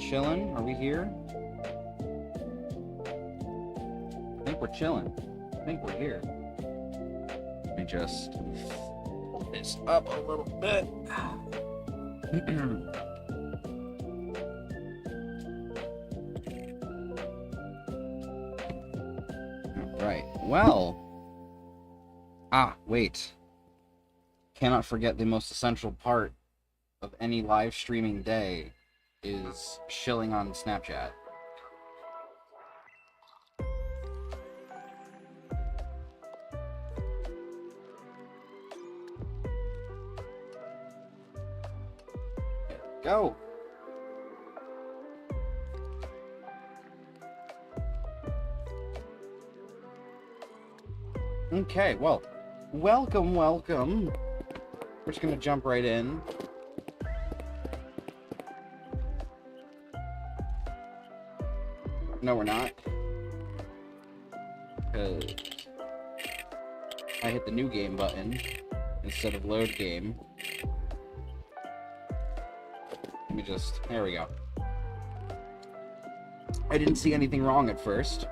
chilling? Are we here? I think we're chilling. I think we're here. Let me just pull this up a little bit. Alright, well. Wait. Cannot forget the most essential part of any live streaming day is shilling on Snapchat. Go! Okay, well, welcome. We're just gonna jump right in. No, we're not. Because I hit the new game button instead of load game. Let me just... There we go. I didn't see anything wrong at first.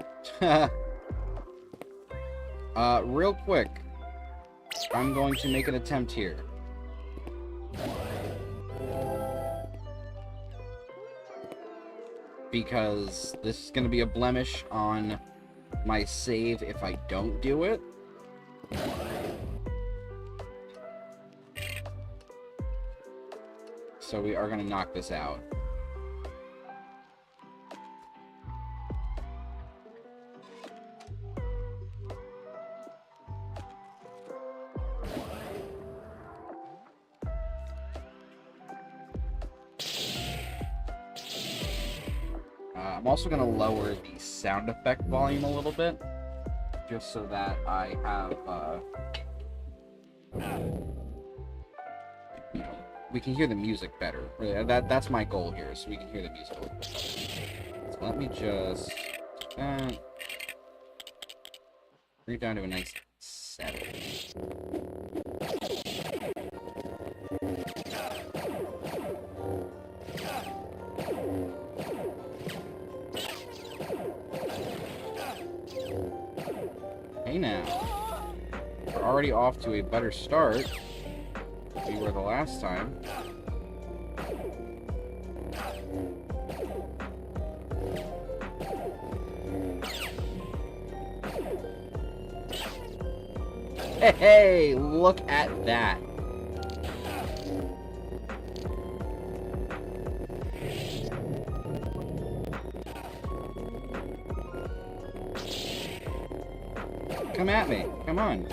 Real quick, I'm going to make an attempt here. Because this is going to be a blemish on my save if I don't do it. So we are going to knock this out. I'm also going to lower the sound effect volume a little bit, just so that I have, you know, we can hear the music better. That's my goal here, so we can hear the music a little bit better. So let me just bring it down to a nice 7. Hey now, we're already off to a better start than we were the last time. Hey, look at that. Come at me. Come on.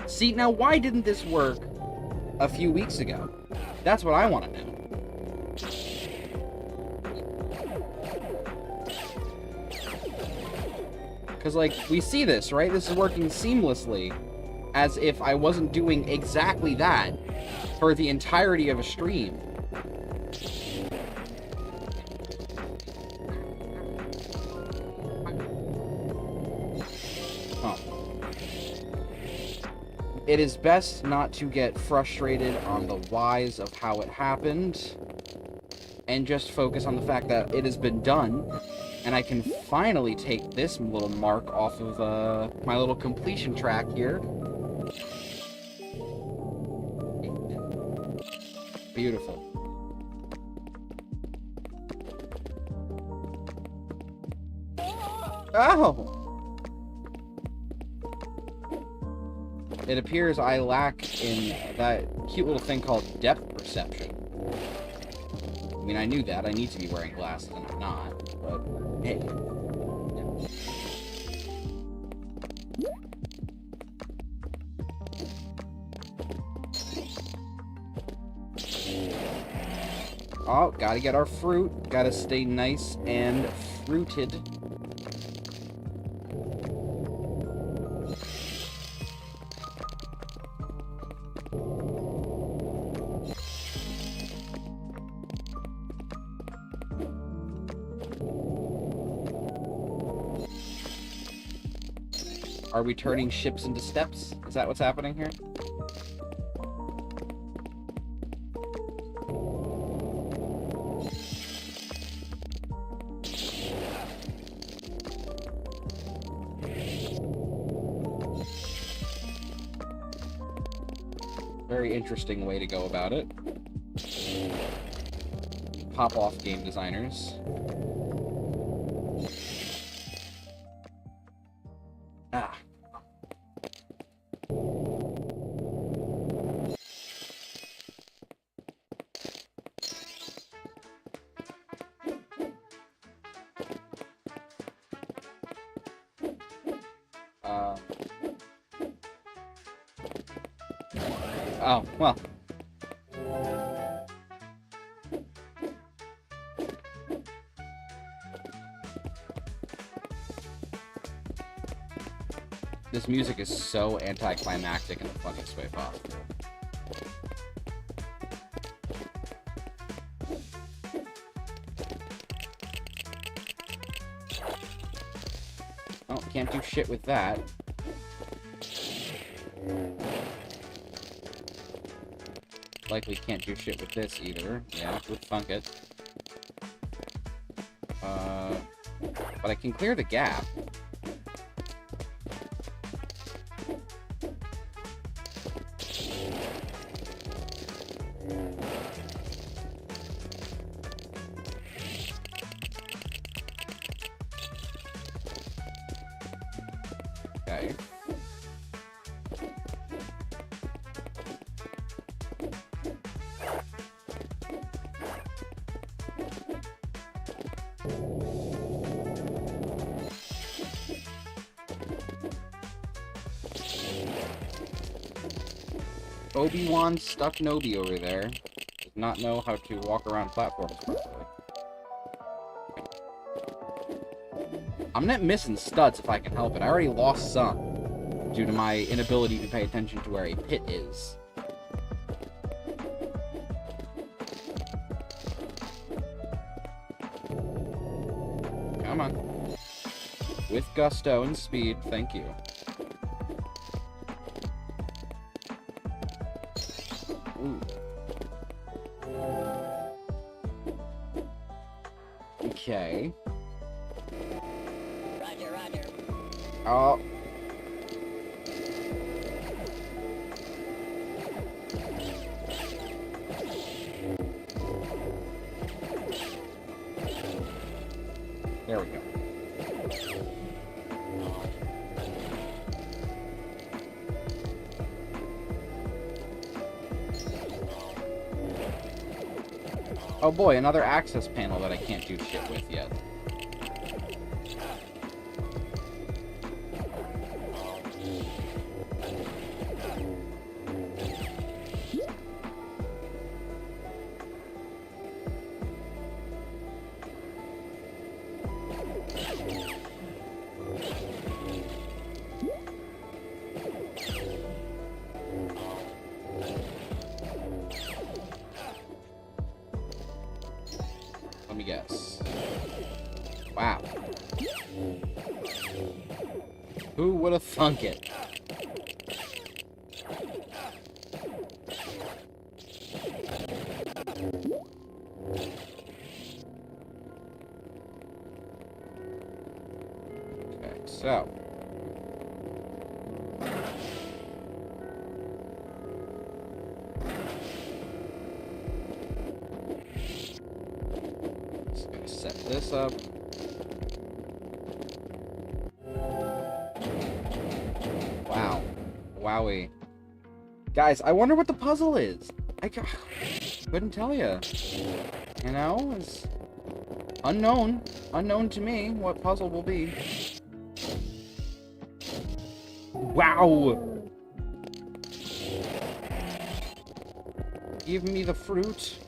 See, now why didn't this work a few weeks ago? That's what I want to know. Because, like, we see this, right? This is working seamlessly, as if I wasn't doing exactly that for the entirety of a stream. Oh. It is best not to get frustrated on the whys of how it happened, and just focus on the fact that it has been done. And I can finally take this little mark off of my little completion track here. Beautiful. Oh! It appears I lack in that cute little thing called depth perception. I mean, I knew that. I need to be wearing glasses and I'm not. But, hey. Oh, gotta get our fruit. Gotta stay nice and fruited. Are we turning ships into steps? Is that what's happening here? Very interesting way to go about it. Pop off, game designers. Ah. Oh, well. This music is so anticlimactic in the funniest way possible. Oh, can't do shit with that. Likely can't do shit with this either. Yeah, would thunk it. But I can clear the gap. Okay. Obi-Wan stuck Nobi over there. Does not know how to walk around platforms properly. I'm not missing studs if I can help it. I already lost some due to my inability to pay attention to where a pit is. Come on. With gusto and speed, thank you. Ooh. Okay. Roger, roger. Oh. There we go. Oh boy, another access panel that I can't do shit with yet. Let me guess. Wow. Who would have thunk it? Okay, so. Set this up. Wow. Wowie. Guys, I wonder what the puzzle is. I couldn't tell you. You know, it's unknown. Unknown to me what puzzle will be. Wow. Give me the fruit.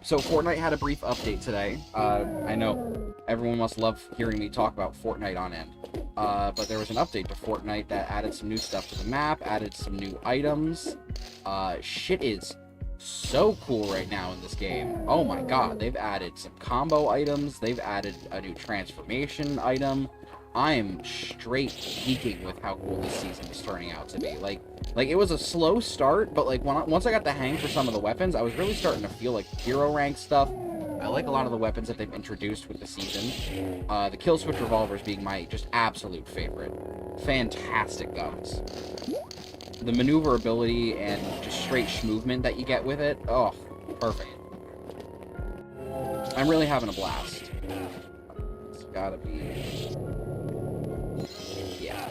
So Fortnite had a brief update today. I know everyone must love hearing me talk about Fortnite on end. But there was an update to Fortnite that added some new stuff to the map, added some new items. Shit is so cool right now in this game. Oh my god, they've added some combo items, they've added a new transformation item. I am straight geeking with how cool this season is turning out to be. Like it was a slow start, but like once I got the hang for some of the weapons, I was really starting to feel like hero rank stuff. I like a lot of the weapons that they've introduced with the season. The kill switch revolvers being my just absolute favorite. Fantastic guns. The maneuverability and just straight movement that you get with it, oh, perfect. I'm really having a blast. It's gotta be... yeah.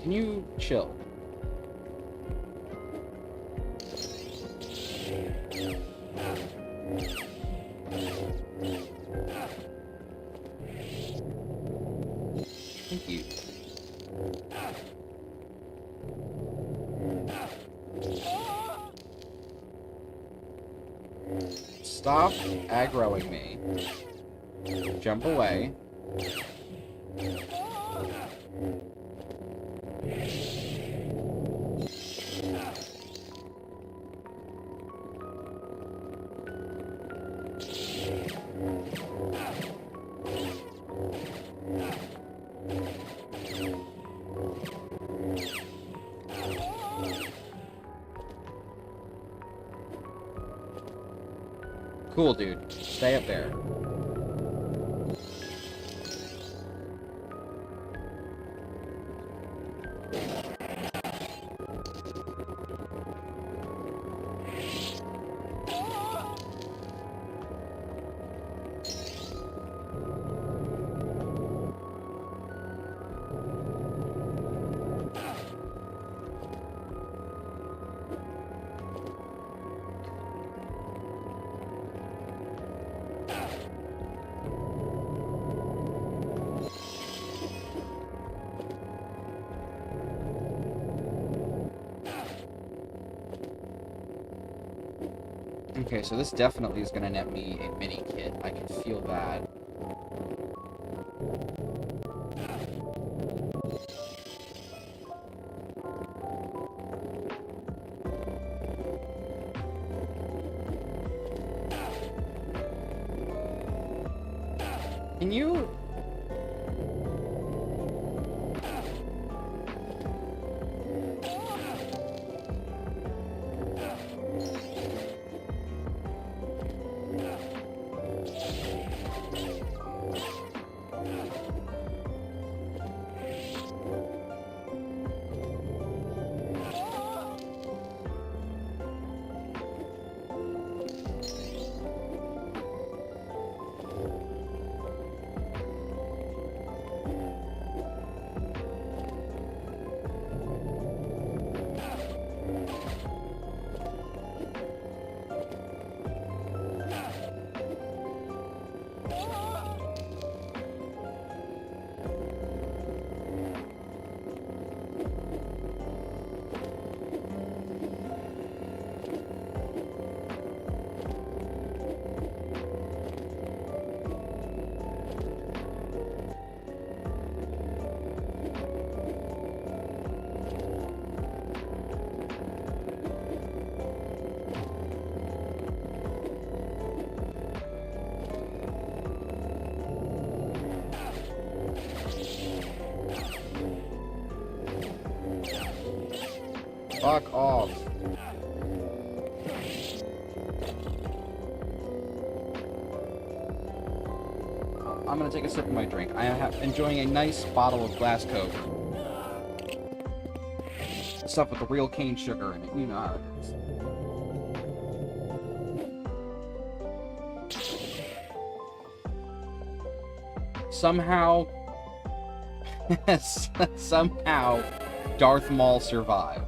Can you chill? Thank you. Stop aggroing me. Jump away. Cool, dude. Stay up there. Okay, so this definitely is gonna net me a mini kit. I can feel that. Can you... Fuck off. I'm gonna take a sip of my drink. I am enjoying a nice bottle of glass Coke. Stuff with the real cane sugar in it. You know how it is. Somehow... somehow, Darth Maul survived.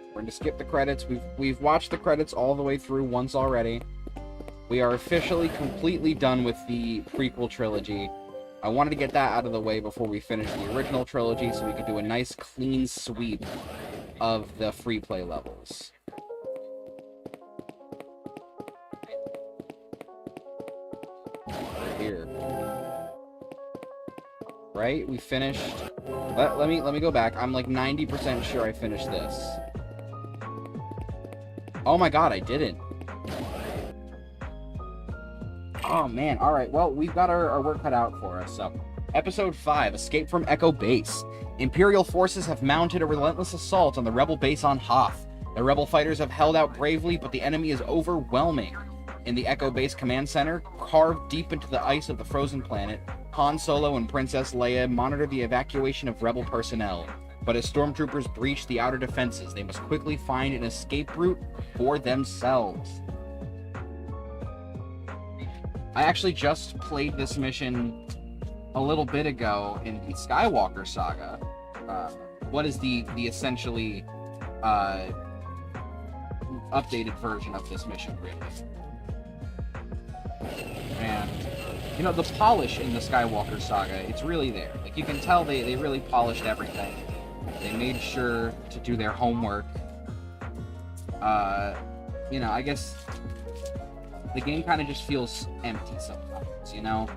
We're going to skip the credits. We've watched the credits all the way through once already. We are officially completely done with the prequel trilogy. I wanted to get that out of the way before we finish the original trilogy so we could do a nice clean sweep of the free play levels. Right here. Right? We finished... Let me go back. I'm like 90% sure I finished this. Oh my god, I didn't. Oh man, alright, well, we've got our work cut out for us, so... Episode 5, Escape from Echo Base. Imperial forces have mounted a relentless assault on the rebel base on Hoth. The rebel fighters have held out bravely, but the enemy is overwhelming. In the Echo Base command center, carved deep into the ice of the frozen planet, Han Solo and Princess Leia monitor the evacuation of rebel personnel. But as stormtroopers breach the outer defenses, they must quickly find an escape route for themselves. I actually just played this mission a little bit ago in the Skywalker Saga. What is the essentially updated version of this mission, really? And, you know, the polish in the Skywalker Saga, it's really there. Like, you can tell they really polished everything. They made sure to do their homework. You know, I guess the game kind of just feels empty sometimes, you know?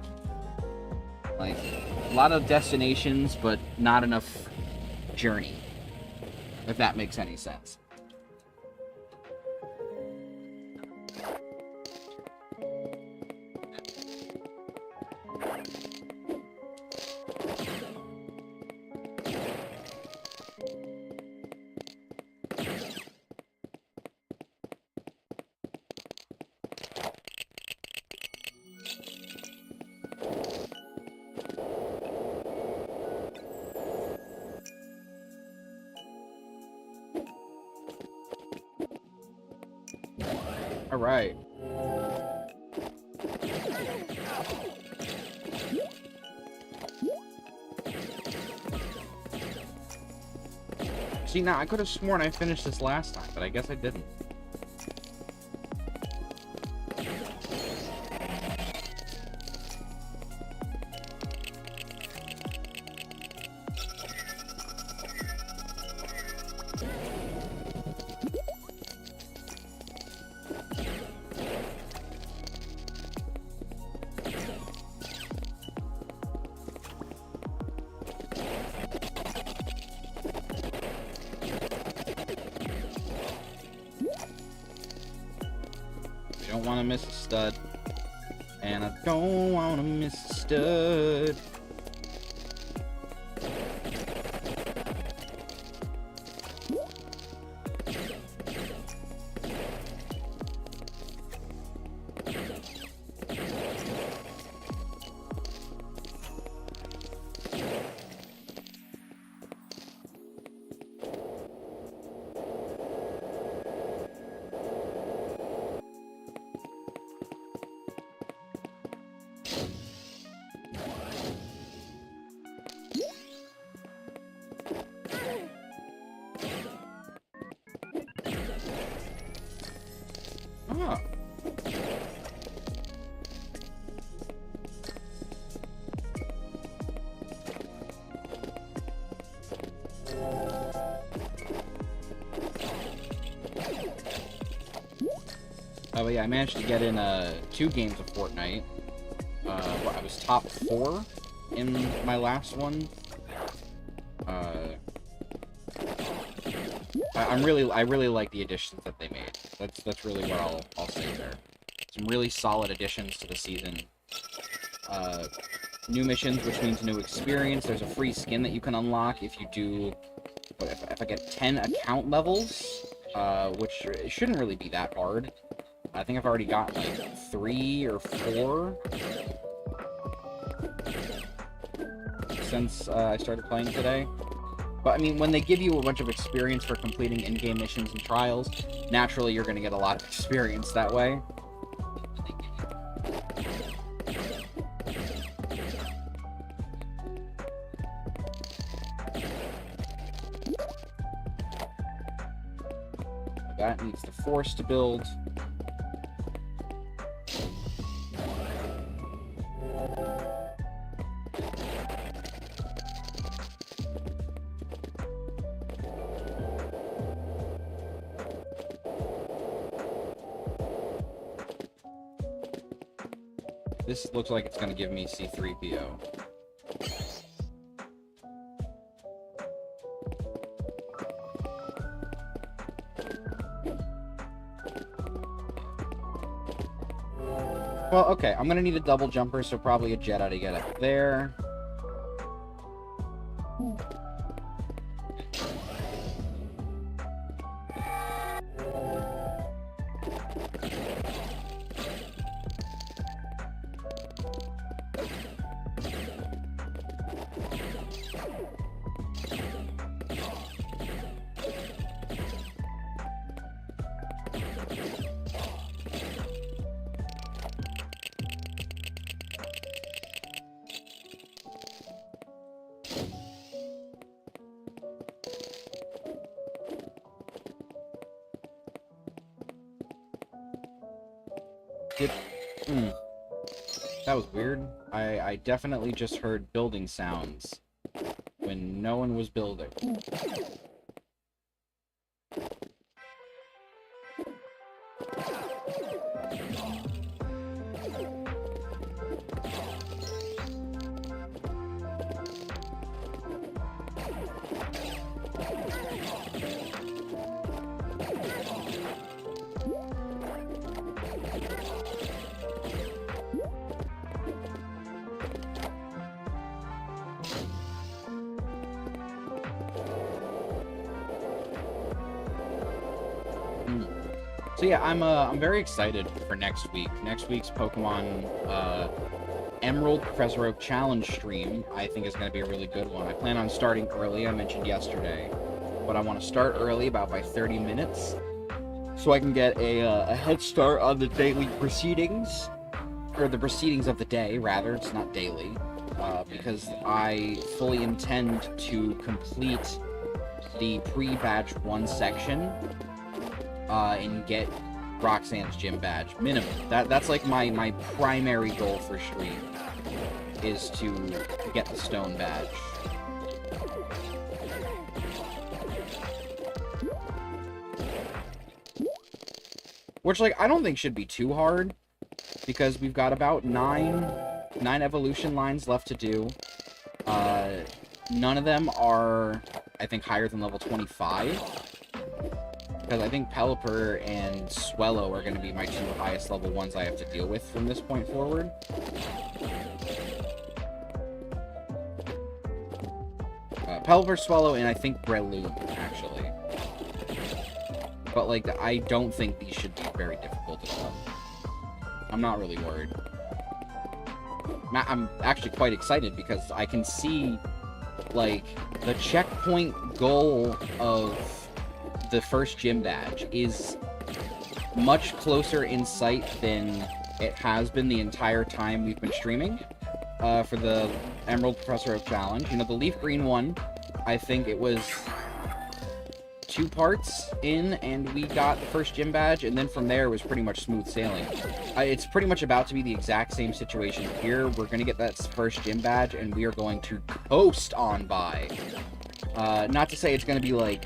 Like, a lot of destinations, but not enough journey. If that makes any sense. All right. See, now I could have sworn I finished this last time, but I guess I didn't. Don't want to miss a stud. And I don't want to miss a stud. Oh. But yeah, I managed to get in 2 games of Fortnite. I was top 4 in my last one. I really like the additions that they made. That's really what I'll say there. Some really solid additions to the season. New missions, which means new experience. There's a free skin that you can unlock if you do. If I get 10 account levels, which it shouldn't really be that hard. I think I've already got like 3 or 4 since I started playing today. But I mean, when they give you a bunch of experience for completing in-game missions and trials, naturally you're going to get a lot of experience that way. That needs the force to build. This looks like it's going to give me C3PO. Well, okay, I'm going to need a double jumper, so probably a Jedi to get up there. That was weird. I definitely just heard building sounds when no one was building. So yeah, I'm very excited for next week. Next week's Pokemon Emerald Professor Oak Challenge stream, I think, is going to be a really good one. I plan on starting early, I mentioned yesterday, but I want to start early, about by 30 minutes, so I can get a head start on the daily proceedings, or the proceedings of the day, rather. It's not daily, because I fully intend to complete the pre-batch 1 section, and get Roxanne's gym badge, minimum. That's like my primary goal for stream, is to get the stone badge. Which, like, I don't think should be too hard, because we've got about nine evolution lines left to do. None of them are, I think, higher than level 25. Because I think Pelipper and Swellow are going to be my 2 highest level ones I have to deal with from this point forward. Pelipper, Swellow, and I think Breloom, actually. But, like, I don't think these should be very difficult at all. I'm not really worried. I'm actually quite excited because I can see, like, the checkpoint goal of the first gym badge is much closer in sight than it has been the entire time we've been streaming for the Emerald Professor Oak Challenge. You know, the leaf green one, I think it was 2 parts in, and we got the first gym badge, and then from there it was pretty much smooth sailing. It's pretty much about to be the exact same situation here. We're going to get that first gym badge, and we are going to coast on by. Not to say it's going to be, like,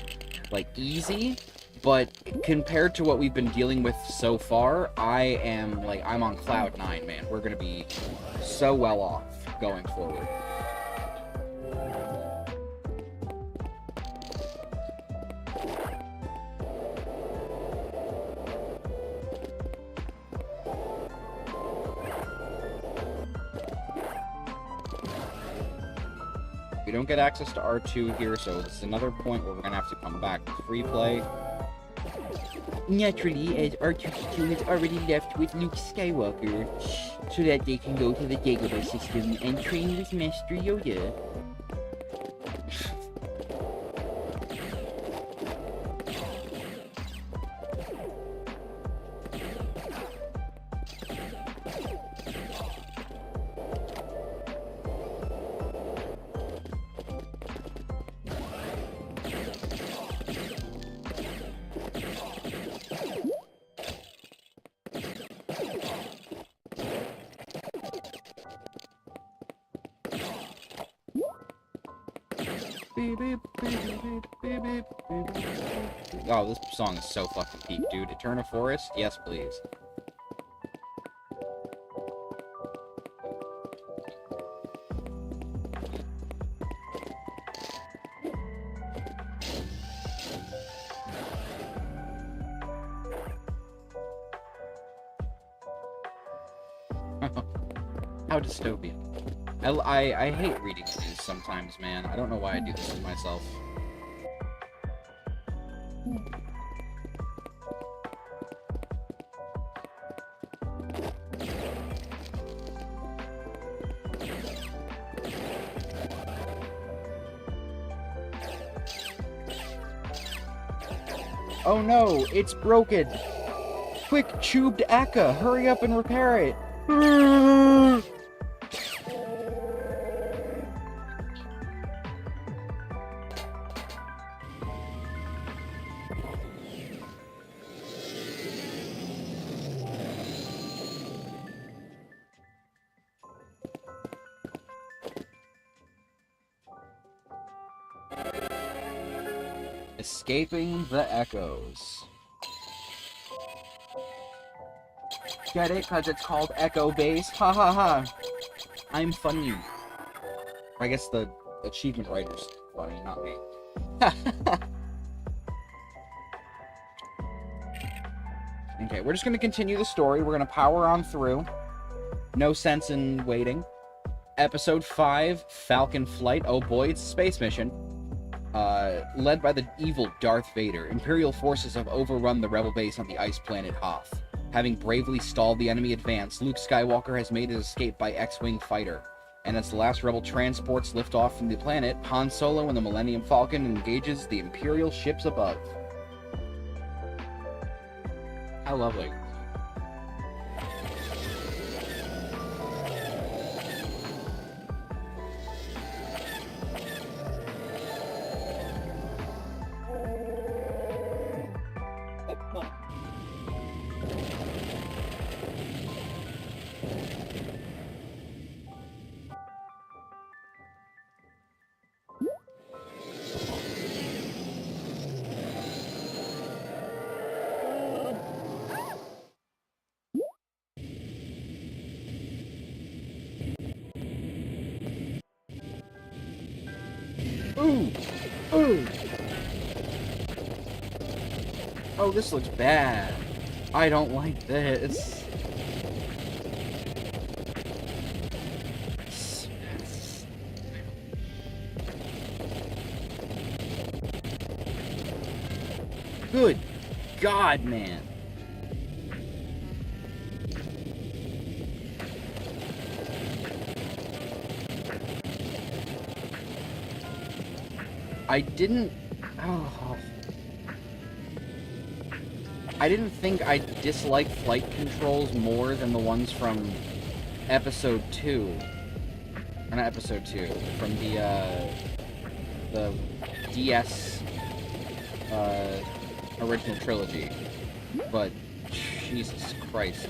easy, but compared to what we've been dealing with so far, I'm on cloud 9, man. We're gonna be so well off going forward. We don't get access to R2 here, so this is another point where we're gonna have to come back to free play. Naturally, as R2-D2 has already left with Luke Skywalker, so that they can go to the Dagobah system and train with Master Yoda. Oh, this song is so fucking peak, dude. Eterna Forest? Yes, please. dystopian. I hate reading news sometimes, man. I don't know why I do this to myself. Oh no, it's broken! Quick, tubed Eka, hurry up and repair it! Escaping the echoes. Get it? Because it's called Echo Base? Ha ha ha! I'm funny. I guess the achievement writer's funny, not me. Okay, we're just going to continue the story. We're going to power on through. No sense in waiting. Episode 5, Falcon Flight. Oh boy, it's a space mission. Led by the evil Darth Vader, Imperial forces have overrun the rebel base on the ice planet Hoth. Having bravely stalled the enemy advance, Luke Skywalker has made his escape by X-Wing fighter. And as the last rebel transports lift off from the planet, Han Solo and the Millennium Falcon engages the Imperial ships above. How lovely. Ooh! Ooh! Oh, this looks bad. I don't like this. Good God, man. I didn't think I disliked flight controls more than the ones from episode 2. Or not episode 2, from the DS original trilogy. But Jesus Christ.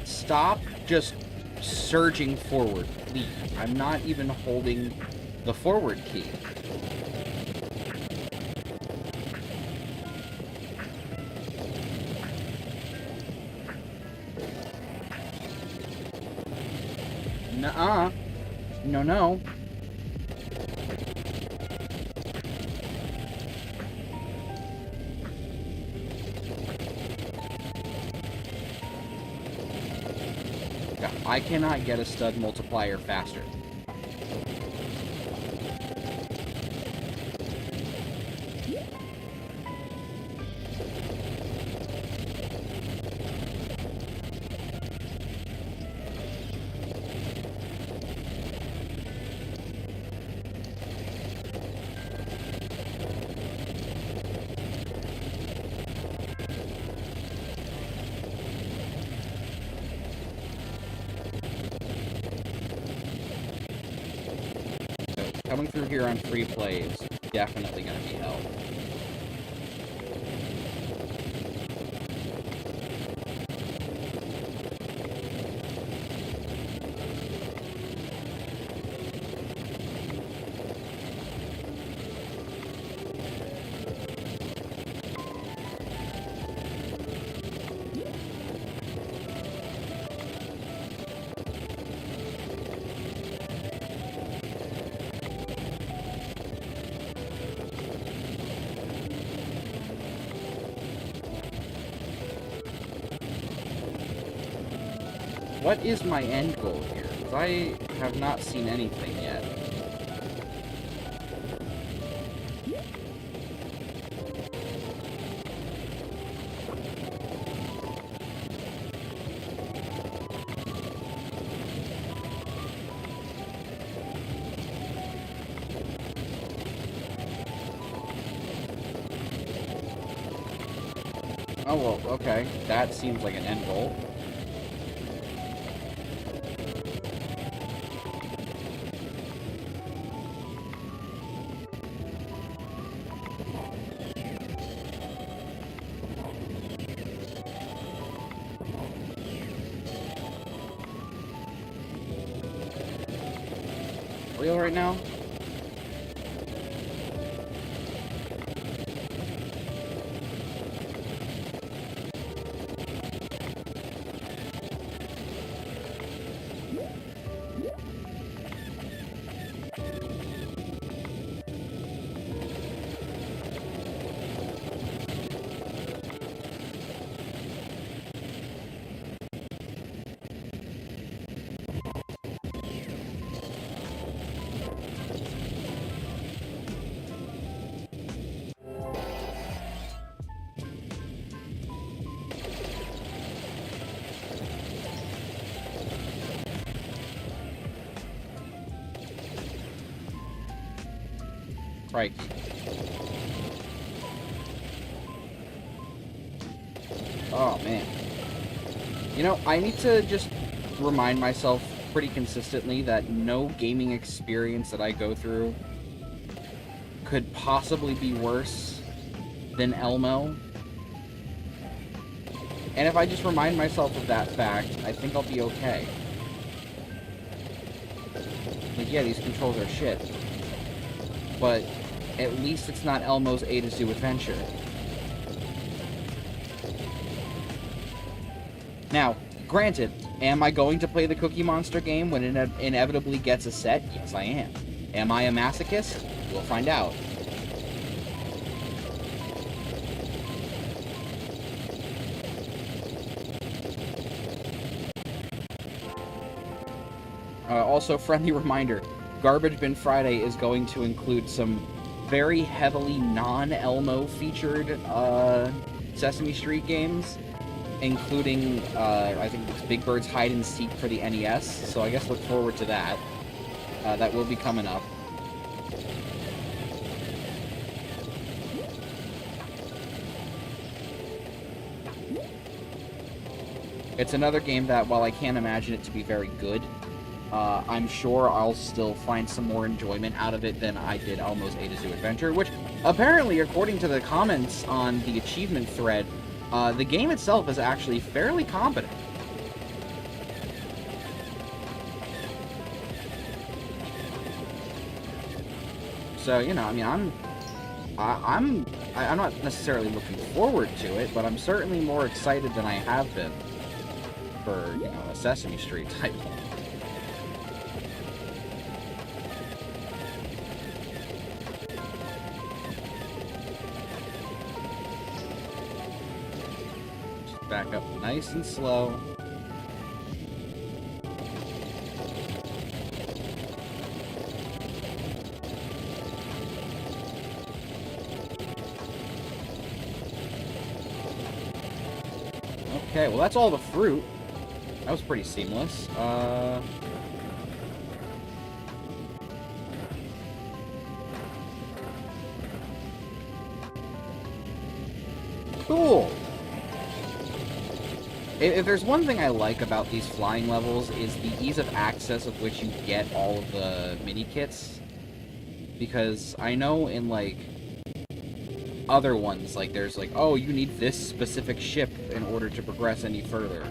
Stop just surging forward, please. I'm not even holding the forward key. Nuh-uh. No, no. I cannot get a stud multiplier faster. Coming through here on free play is definitely going to be hell. What is my end goal here? Because I have not seen anything yet. Oh, well, okay. That seems like an end goal. Real right now? Right. Oh, man. You know, I need to just remind myself pretty consistently that no gaming experience that I go through could possibly be worse than Elmo. And if I just remind myself of that fact, I think I'll be okay. Like, yeah, these controls are shit. But at least it's not Elmo's A to Zoo adventure. Now, granted, am I going to play the Cookie Monster game when it inevitably gets a set? Yes, I am. Am I a masochist? We'll find out. Also, friendly reminder, Garbage Bin Friday is going to include some very heavily non-Elmo featured Sesame Street games, including, I think it's Big Bird's Hide and Seek for the NES, so I guess look forward to that. That will be coming up. It's another game that, while I can't imagine it to be very good, I'm sure I'll still find some more enjoyment out of it than I did Elmo's A to Zoo Adventure, which apparently, according to the comments on the achievement thread, the game itself is actually fairly competent. So, you know, I mean, I'm not necessarily looking forward to it, but I'm certainly more excited than I have been for, you know, a Sesame Street type. Back up nice and slow. Okay, well that's all the fruit. That was pretty seamless. Cool. If there's one thing I like about these flying levels, is the ease of access of which you get all of the mini-kits. Because I know in, like, other ones, like, there's like, oh, you need this specific ship in order to progress any further.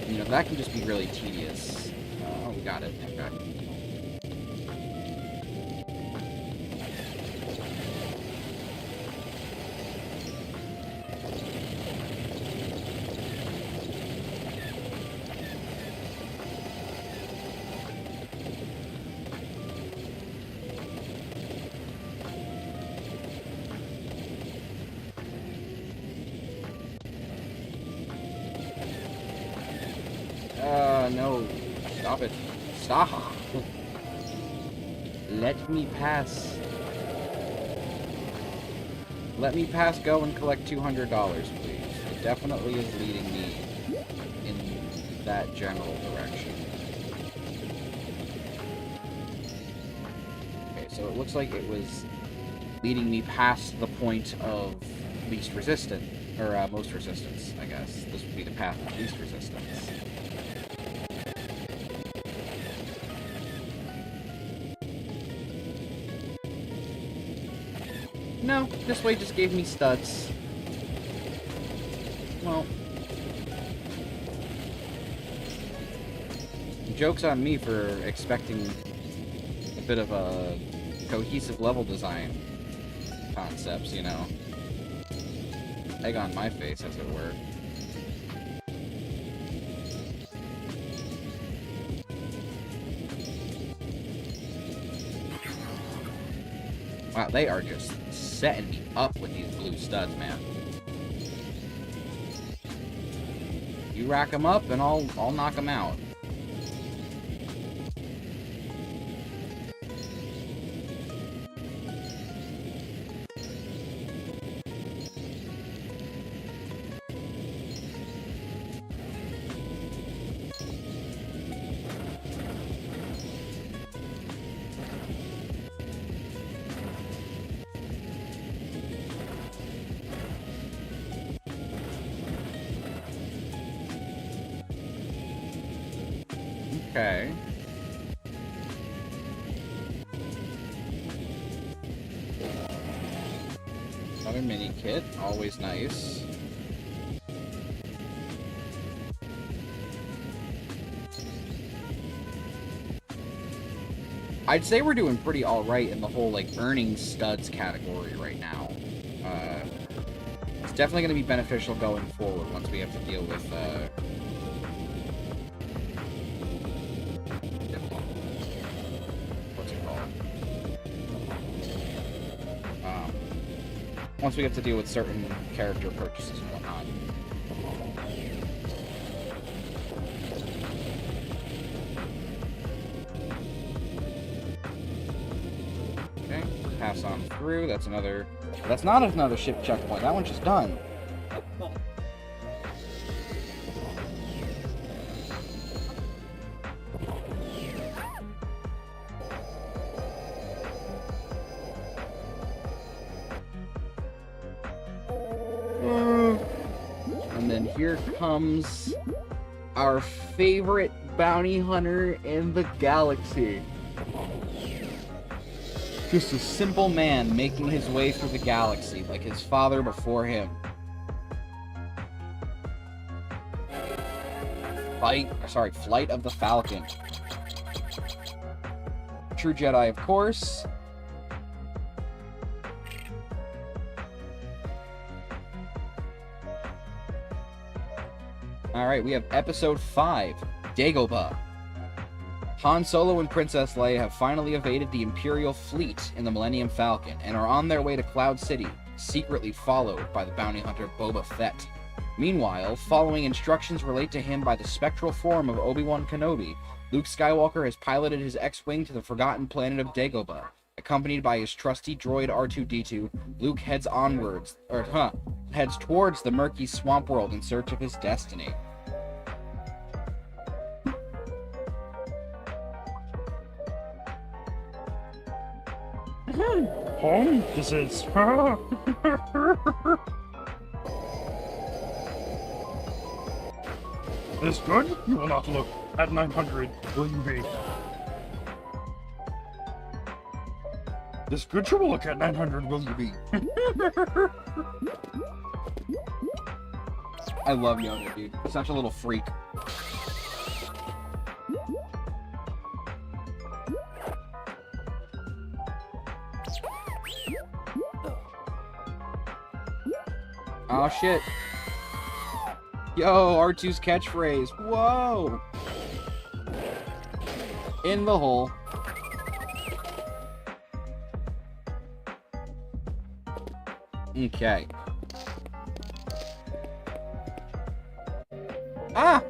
You know, that can just be really tedious. Oh, we got it. Okay. no. Stop it. Stop. Let me pass. Let me pass go and collect $200, please. It definitely is leading me in that general direction. Okay, so it looks like it was leading me past the point of least resistance, or most resistance, I guess. This would be the path of least resistance. No, this way just gave me studs. Well, joke's on me for expecting a bit of a cohesive level design concepts, you know. Egg on my face, as it were. Wow, they are just setting me up with these blue studs, man. You rack them up, and I'll knock them out. Okay. Another mini kit, always nice. I'd say we're doing pretty alright in the whole, like, earning studs category right now. It's definitely going to be beneficial going forward once we have to deal with, once we have to deal with certain character purchases and whatnot. Okay, pass on through. That's another... That's not another ship checkpoint. That one's just done. And then here comes our favorite bounty hunter in the galaxy. Just a simple man making his way through the galaxy like his father before him. Flight of the Falcon. True Jedi, of course. Alright, we have Episode 5, Dagobah. Han Solo and Princess Leia have finally evaded the Imperial fleet in the Millennium Falcon and are on their way to Cloud City, secretly followed by the bounty hunter Boba Fett. Meanwhile, following instructions relayed to him by the spectral form of Obi-Wan Kenobi, Luke Skywalker has piloted his X-Wing to the forgotten planet of Dagobah. Accompanied by his trusty droid R2-D2, Luke heads towards the murky swamp world in search of his destiny. Home, this is. This good? You will not look at 900, will you be? This good you will look at 900, will you be? I love Yoda, dude. Such a little freak. Oh shit. Yo, R2's catchphrase. Whoa! In the hole. Okay. Ah!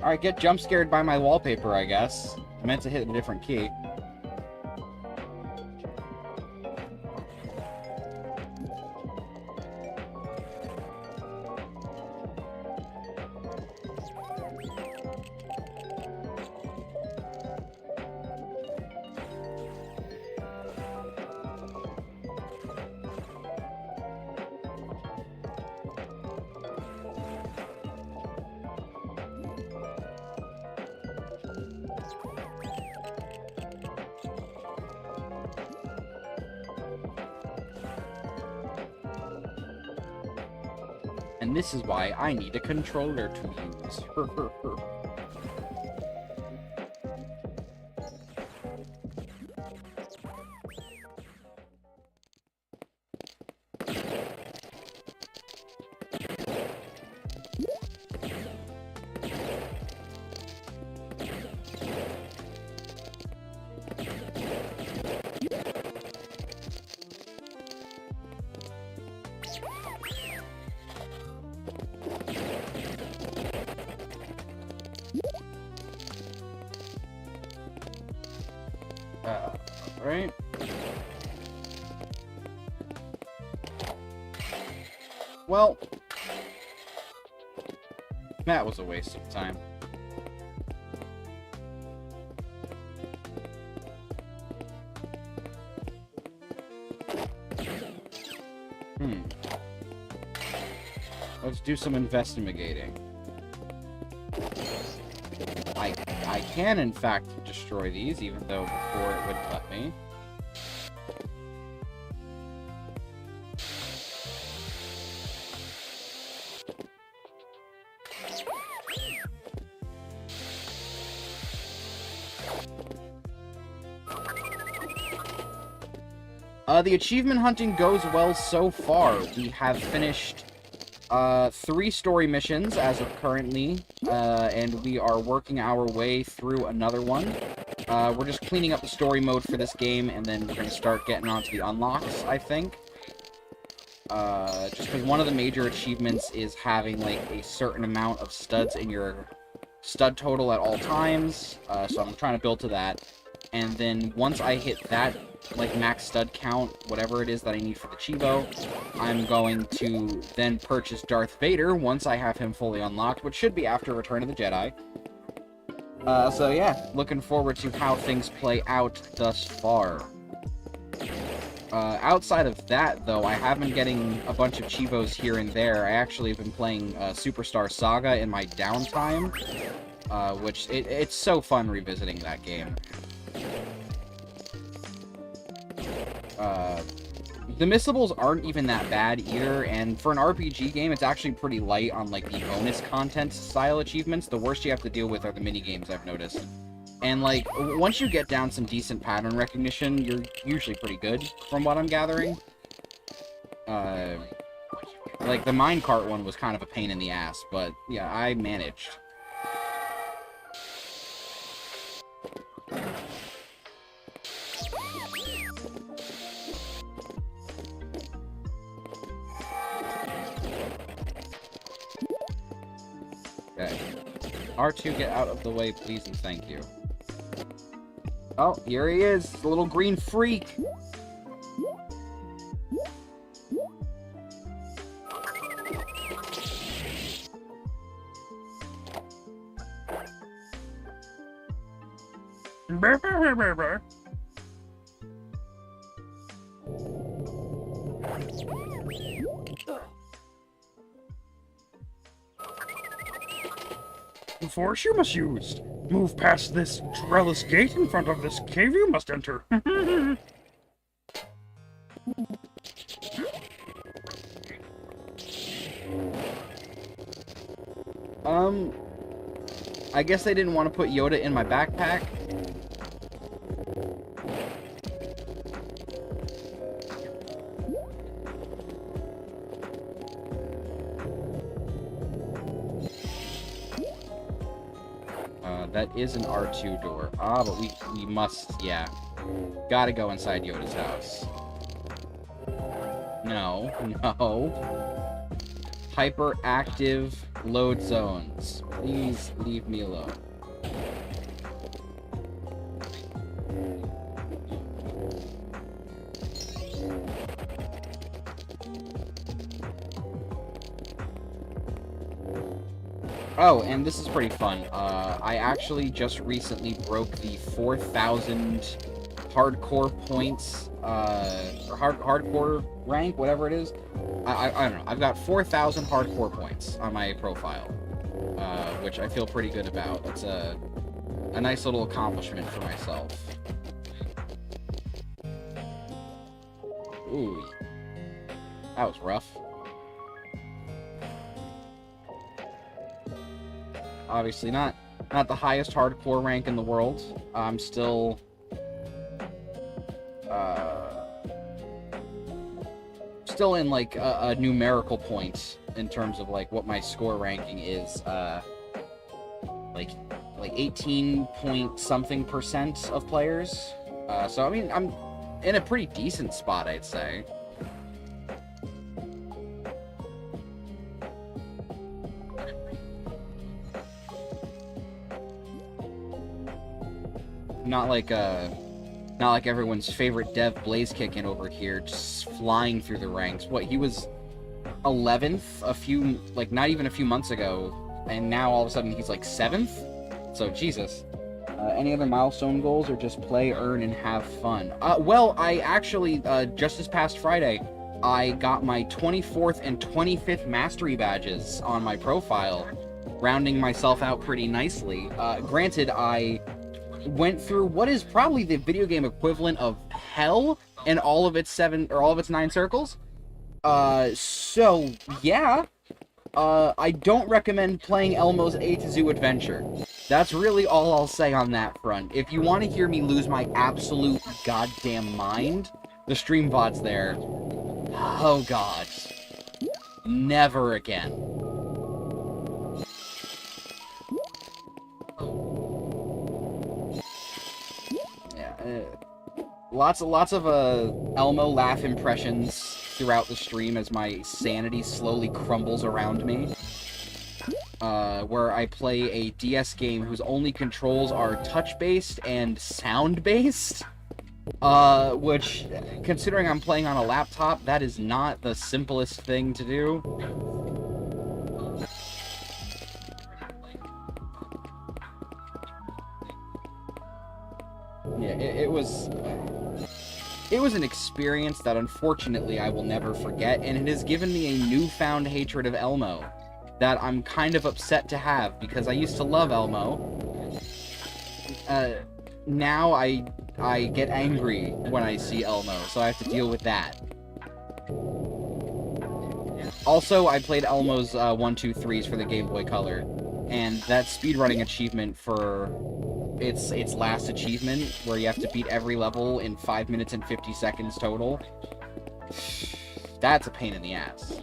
Alright, get jump scared by my wallpaper, I guess. I meant to hit a different key. And this is why I need a controller to use. Right? Well, that was a waste of time. Let's do some investigating. I can, in fact, destroy these, even though before it wouldn't let me. The achievement hunting goes well so far. We have finished 3 story missions as of currently, and we are working our way through another one. We're just cleaning up the story mode for this game, and then we're going to start getting onto the unlocks, I think. Just because one of the major achievements is having, like, a certain amount of studs in your stud total at all times, so I'm trying to build to that. And then once I hit that, like, max stud count, whatever it is that I need for the cheevo, I'm going to then purchase Darth Vader once I have him fully unlocked, which should be after Return of the Jedi. So yeah, looking forward to how things play out thus far. Outside of that, though, I have been getting a bunch of cheevos here and there. I actually have been playing Superstar Saga in my downtime, which it's so fun revisiting that game. The missables aren't even that bad either, and for an RPG game, it's actually pretty light on, like, the bonus content style achievements. The worst you have to deal with are the minigames, I've noticed. And, like, once you get down some decent pattern recognition, you're usually pretty good, from what I'm gathering. Like, the minecart one was kind of a pain in the ass, but, yeah, I managed. Okay. R2, get out of the way, please, and thank you. Oh, here he is, the little green freak! The force you must use. Move past this trellis gate in front of this cave you must enter. I guess they didn't want to put Yoda in my backpack. That is an R2 door. Ah, but we must, yeah. Gotta go inside Yoda's house. No, no. Hyperactive load zones. Please leave me alone. Oh, and this is pretty fun. I actually just recently broke the 4,000 hardcore points, or hardcore rank, whatever it is. I don't know. I've got 4,000 hardcore points on my profile, which I feel pretty good about. It's a nice little accomplishment for myself. Ooh, that was rough. Obviously not the highest hardcore rank in the world. I'm still in like a numerical point in terms of like what my score ranking is. Like 18 point something % of players. So I mean I'm in a pretty decent spot, I'd say. Not like everyone's favorite dev Blazekickin over here, just flying through the ranks. What, he was 11th not even a few months ago, and now all of a sudden he's like 7th? So, Jesus. Any other milestone goals, or just play, earn, and have fun? Well, I actually, just this past Friday, I got my 24th and 25th mastery badges on my profile, rounding myself out pretty nicely. Granted, I went through what is probably the video game equivalent of hell in all of its 9 circles. So yeah, I don't recommend playing Elmo's A to Zoo Adventure. That's really all I'll say on that front. If you want to hear me lose my absolute goddamn mind, the stream VOD's there. Oh god. Never again. Lots of Elmo laugh impressions throughout the stream as my sanity slowly crumbles around me. Where I play a DS game whose only controls are touch-based and sound-based. Which, considering I'm playing on a laptop, that is not the simplest thing to do. Yeah, it was an experience that unfortunately I will never forget, and it has given me a newfound hatred of Elmo that I'm kind of upset to have, because I used to love Elmo. Now I get angry when I see Elmo, so I have to deal with that. Also, I played Elmo's 1, 2, 3s for the Game Boy Color, and that speedrunning achievement for its last achievement, where you have to beat every level in 5 minutes and 50 seconds total, that's a pain in the ass.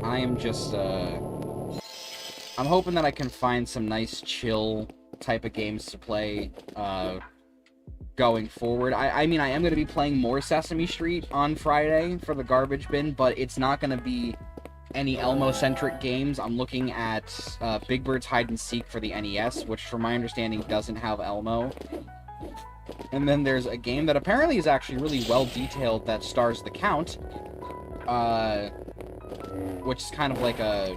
I am just, I'm hoping that I can find some nice, chill type of games to play, going forward. I mean, I am going to be playing more Sesame Street on Friday for the garbage bin, but it's not going to be any Elmo-centric games. I'm looking at, Big Bird's Hide and Seek for the NES, which, from my understanding, doesn't have Elmo. And then there's a game that apparently is actually really well-detailed that stars the Count, which is kind of like a...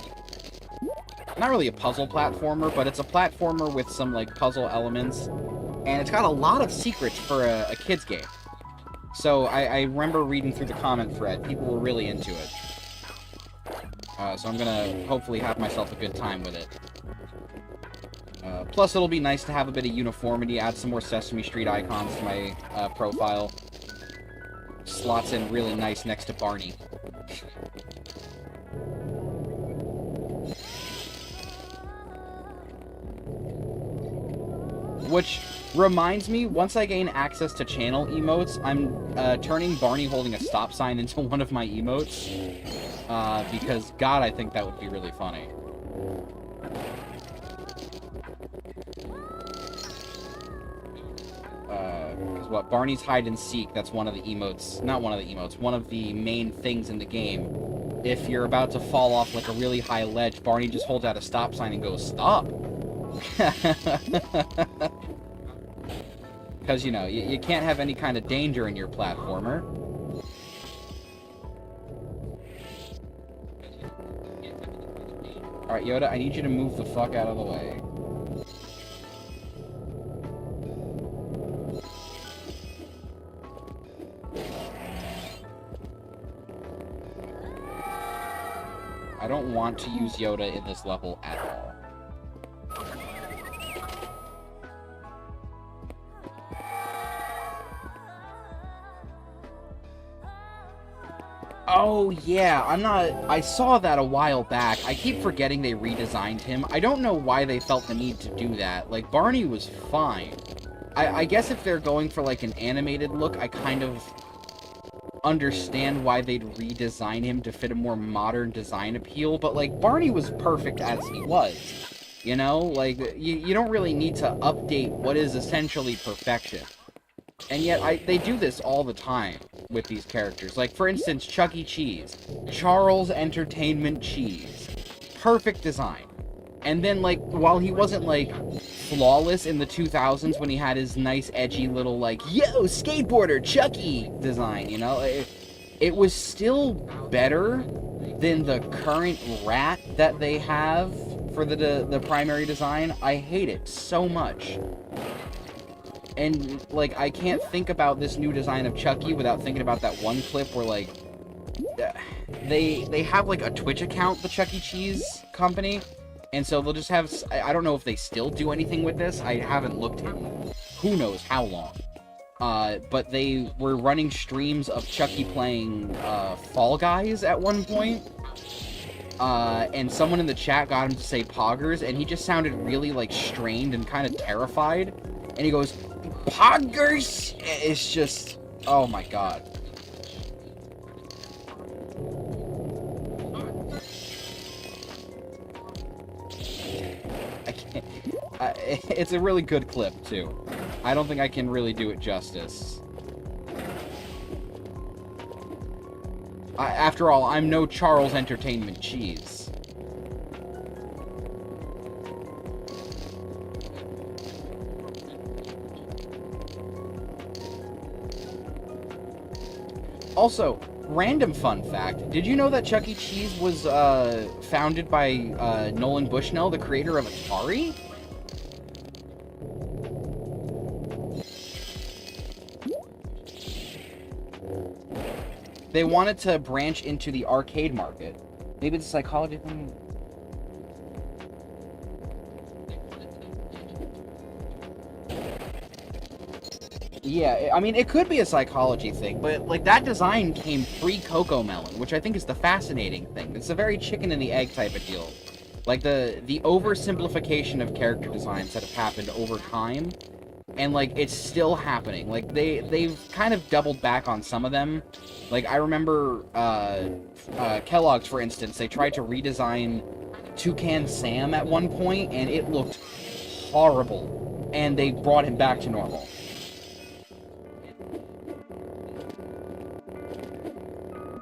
not really a puzzle platformer, but it's a platformer with some, like, puzzle elements. And it's got a lot of secrets for a kid's game. So I remember reading through the comment thread. People were really into it. So I'm gonna hopefully have myself a good time with it. Plus, it'll be nice to have a bit of uniformity, add some more Sesame Street icons to my profile. Slots in really nice next to Barney. Which, Reminds me, once I gain access to channel emotes, I'm turning Barney holding a stop sign into one of my emotes. Because, God, I think that would be really funny. Because what, Barney's hide and seek, that's one of the emotes, not one of the emotes, one of the main things in the game. If you're about to fall off like a really high ledge, Barney just holds out a stop sign and goes, stop! Because, you know, you can't have any kind of danger in your platformer. Alright, Yoda, I need you to move the fuck out of the way. I don't want to use Yoda in this level at all. Oh, yeah, I saw that a while back. I keep forgetting they redesigned him. I don't know why they felt the need to do that. Like, Barney was fine. I guess if they're going for, like, an animated look, I kind of understand why they'd redesign him to fit a more modern design appeal, but, like, Barney was perfect as he was. You know? Like, you don't really need to update what is essentially perfection. And yet, they do this all the time with these characters. Like, for instance, Chuck E. Cheese. Charles Entertainment Cheese. Perfect design. And then, like, while he wasn't, like, flawless in the 2000s when he had his nice, edgy little, like, yo, skateboarder, Chucky design, you know? It was still better than the current rat that they have for the primary design. I hate it so much. And, like, I can't think about this new design of Chucky without thinking about that one clip where, like, they have, like, a Twitch account, the Chuck E. Cheese company, and so they'll just have, I don't know if they still do anything with this, I haven't looked in who knows how long, but they were running streams of Chucky playing, Fall Guys at one point, and someone in the chat got him to say poggers, and he just sounded really, like, strained and kind of terrified, and he goes, poggers! It's just, oh my god. I can't, it's a really good clip, too. I don't think I can really do it justice. After all, I'm no Charles Entertainment Cheese. Also, random fun fact, did you know that Chuck E. Cheese was founded by Nolan Bushnell, the creator of Atari? They wanted to branch into the arcade market. Maybe it's a psychology thing. Yeah, I mean, it could be a psychology thing, but, like, that design came pre-Coco Melon, which I think is the fascinating thing. It's a very chicken and the egg type of deal. Like, the oversimplification of character designs that have happened over time, and, like, it's still happening. Like, they've kind of doubled back on some of them. Like, I remember, Kellogg's, for instance, they tried to redesign Toucan Sam at one point, and it looked horrible, and they brought him back to normal.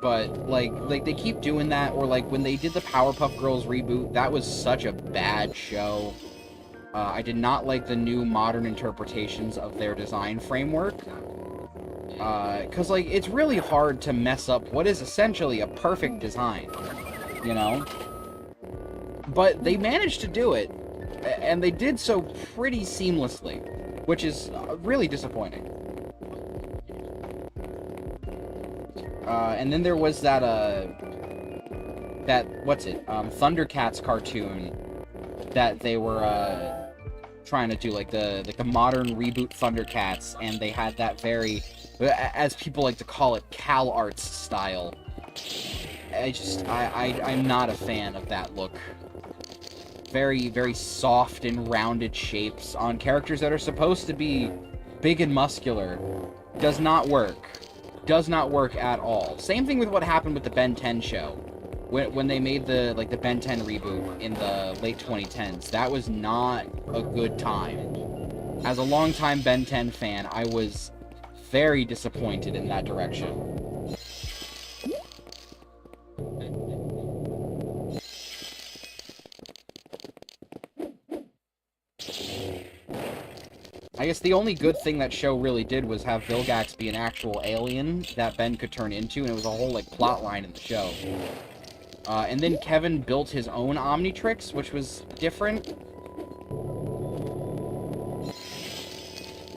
But, like, they keep doing that, or, like, when they did the Powerpuff Girls reboot, that was such a bad show. I did not like the new modern interpretations of their design framework. Because, like, it's really hard to mess up what is essentially a perfect design, you know? But they managed to do it, and they did so pretty seamlessly, which is really disappointing. And then there was that, what's it, Thundercats cartoon that they were, trying to do, like, the modern reboot Thundercats, and they had that very, as people like to call it, Cal Arts style. I'm not a fan of that look. very, very soft and rounded shapes on characters that are supposed to be big and muscular does not work. Does not work at all. Same thing with what happened with the Ben 10 show. When they made the Ben 10 reboot in the late 2010s. That was not a good time. As a longtime Ben 10 fan, I was very disappointed in that direction. I guess the only good thing that show really did was have Vilgax be an actual alien that Ben could turn into, and it was a whole, like, plot line in the show. And then Kevin built his own Omnitrix, which was different.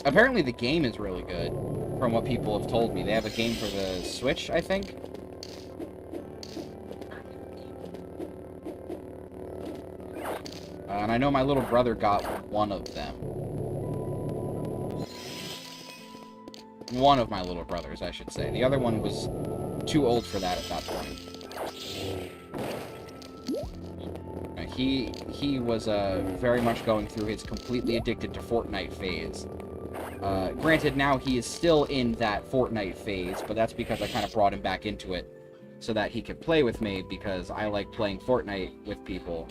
Apparently the game is really good, from what people have told me. They have a game for the Switch, I think. And I know my little brother got one of them. One of my little brothers, I should say. The other one was too old for that at that point. He was very much going through his completely addicted to Fortnite phase. Granted, now he is still in that Fortnite phase, but that's because I kind of brought him back into it so that he could play with me, because I like playing Fortnite with people.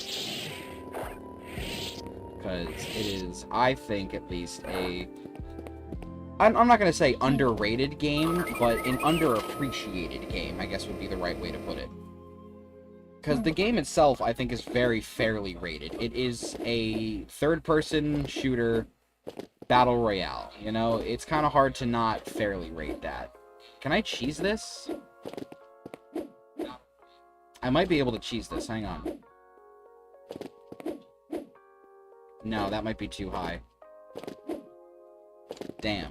Because it is, I think at least, I'm not going to say underrated game, but an underappreciated game, I guess would be the right way to put it. Because the game itself, I think, is very fairly rated. It is a third-person shooter battle royale, you know? It's kind of hard to not fairly rate that. Can I cheese this? I might be able to cheese this, hang on. No, that might be too high. Damn.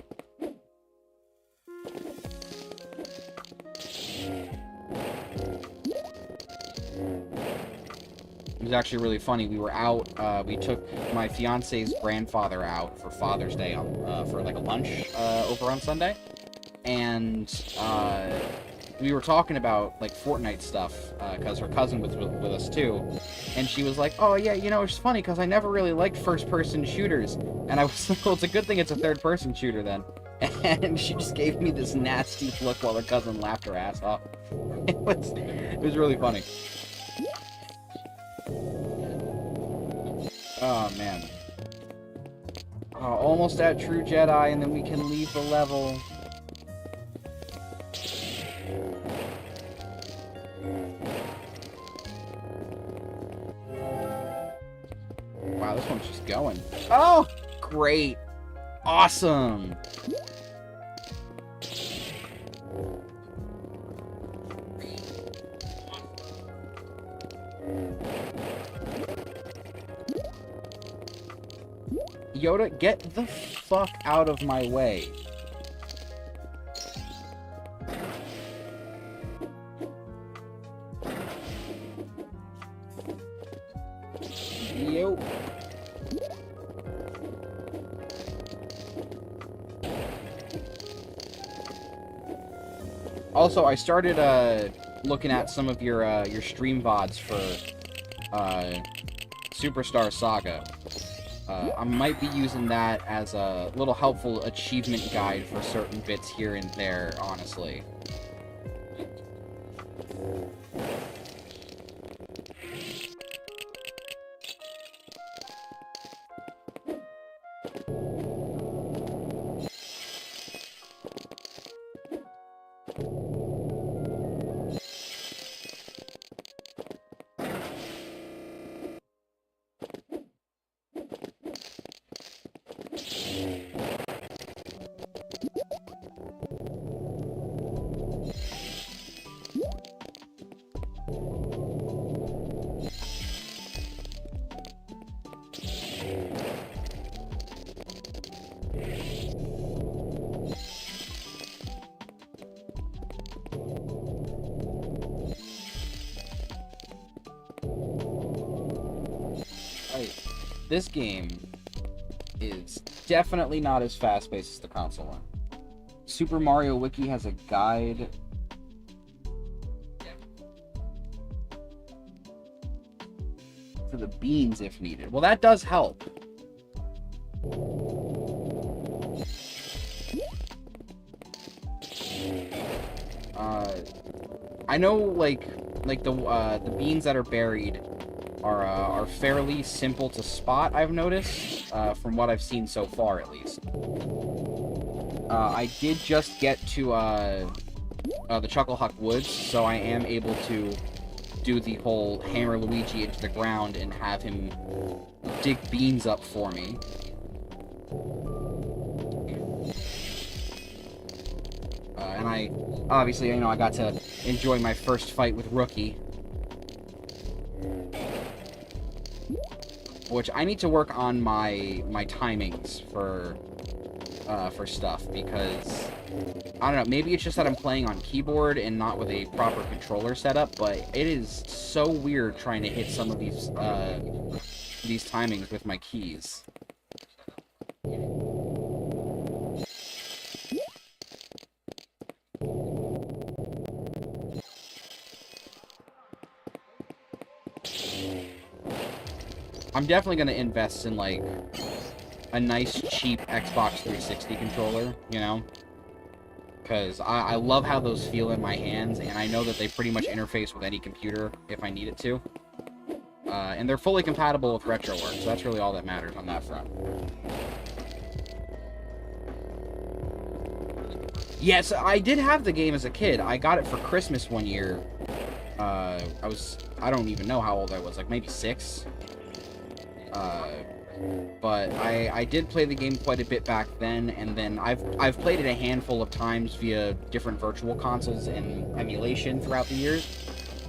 It was actually really funny. We were out, we took my fiance's grandfather out for Father's Day for like a lunch over on Sunday. And we were talking about like Fortnite stuff because her cousin was with us too. And she was like, oh yeah, you know, it's funny because I never really liked first-person shooters. And I was like, well, it's a good thing it's a third-person shooter then. And she just gave me this nasty look while her cousin laughed her ass off. It was really funny. Oh, man. Oh, almost at True Jedi, and then we can leave the level. Wow, this one's just going. Oh, great. Awesome. Yoda, get the fuck out of my way. Yo. Also, I started looking at some of your stream VODs for Superstar Saga. I might be using that as a little helpful achievement guide for certain bits here and there, honestly. This game is definitely not as fast-paced as the console one. Super Mario Wiki has a guide. to the beans if needed. Well, that does help. I know, like the beans that are buried are fairly simple to spot, I've noticed, from what I've seen so far, at least. I did just get to the Chucklehuck Woods, so I am able to do the whole hammer Luigi into the ground and have him dig beans up for me. And I, obviously, you know, I got to enjoy my first fight with Rookie. Which I need to work on my timings for stuff, because I don't know, maybe it's just that I'm playing on keyboard and not with a proper controller setup, but it is so weird trying to hit some of these timings with my keys. I'm definitely going to invest in, like, a nice, cheap Xbox 360 controller, you know? Because I love how those feel in my hands, and I know that they pretty much interface with any computer if I need it to. And they're fully compatible with RetroWorks, so that's really all that matters on that front. Yes, I did have the game as a kid. I got it for Christmas one year. I don't even know how old I was, like maybe 6. But I did play the game quite a bit back then, and then I've played it a handful of times via different virtual consoles and emulation throughout the years.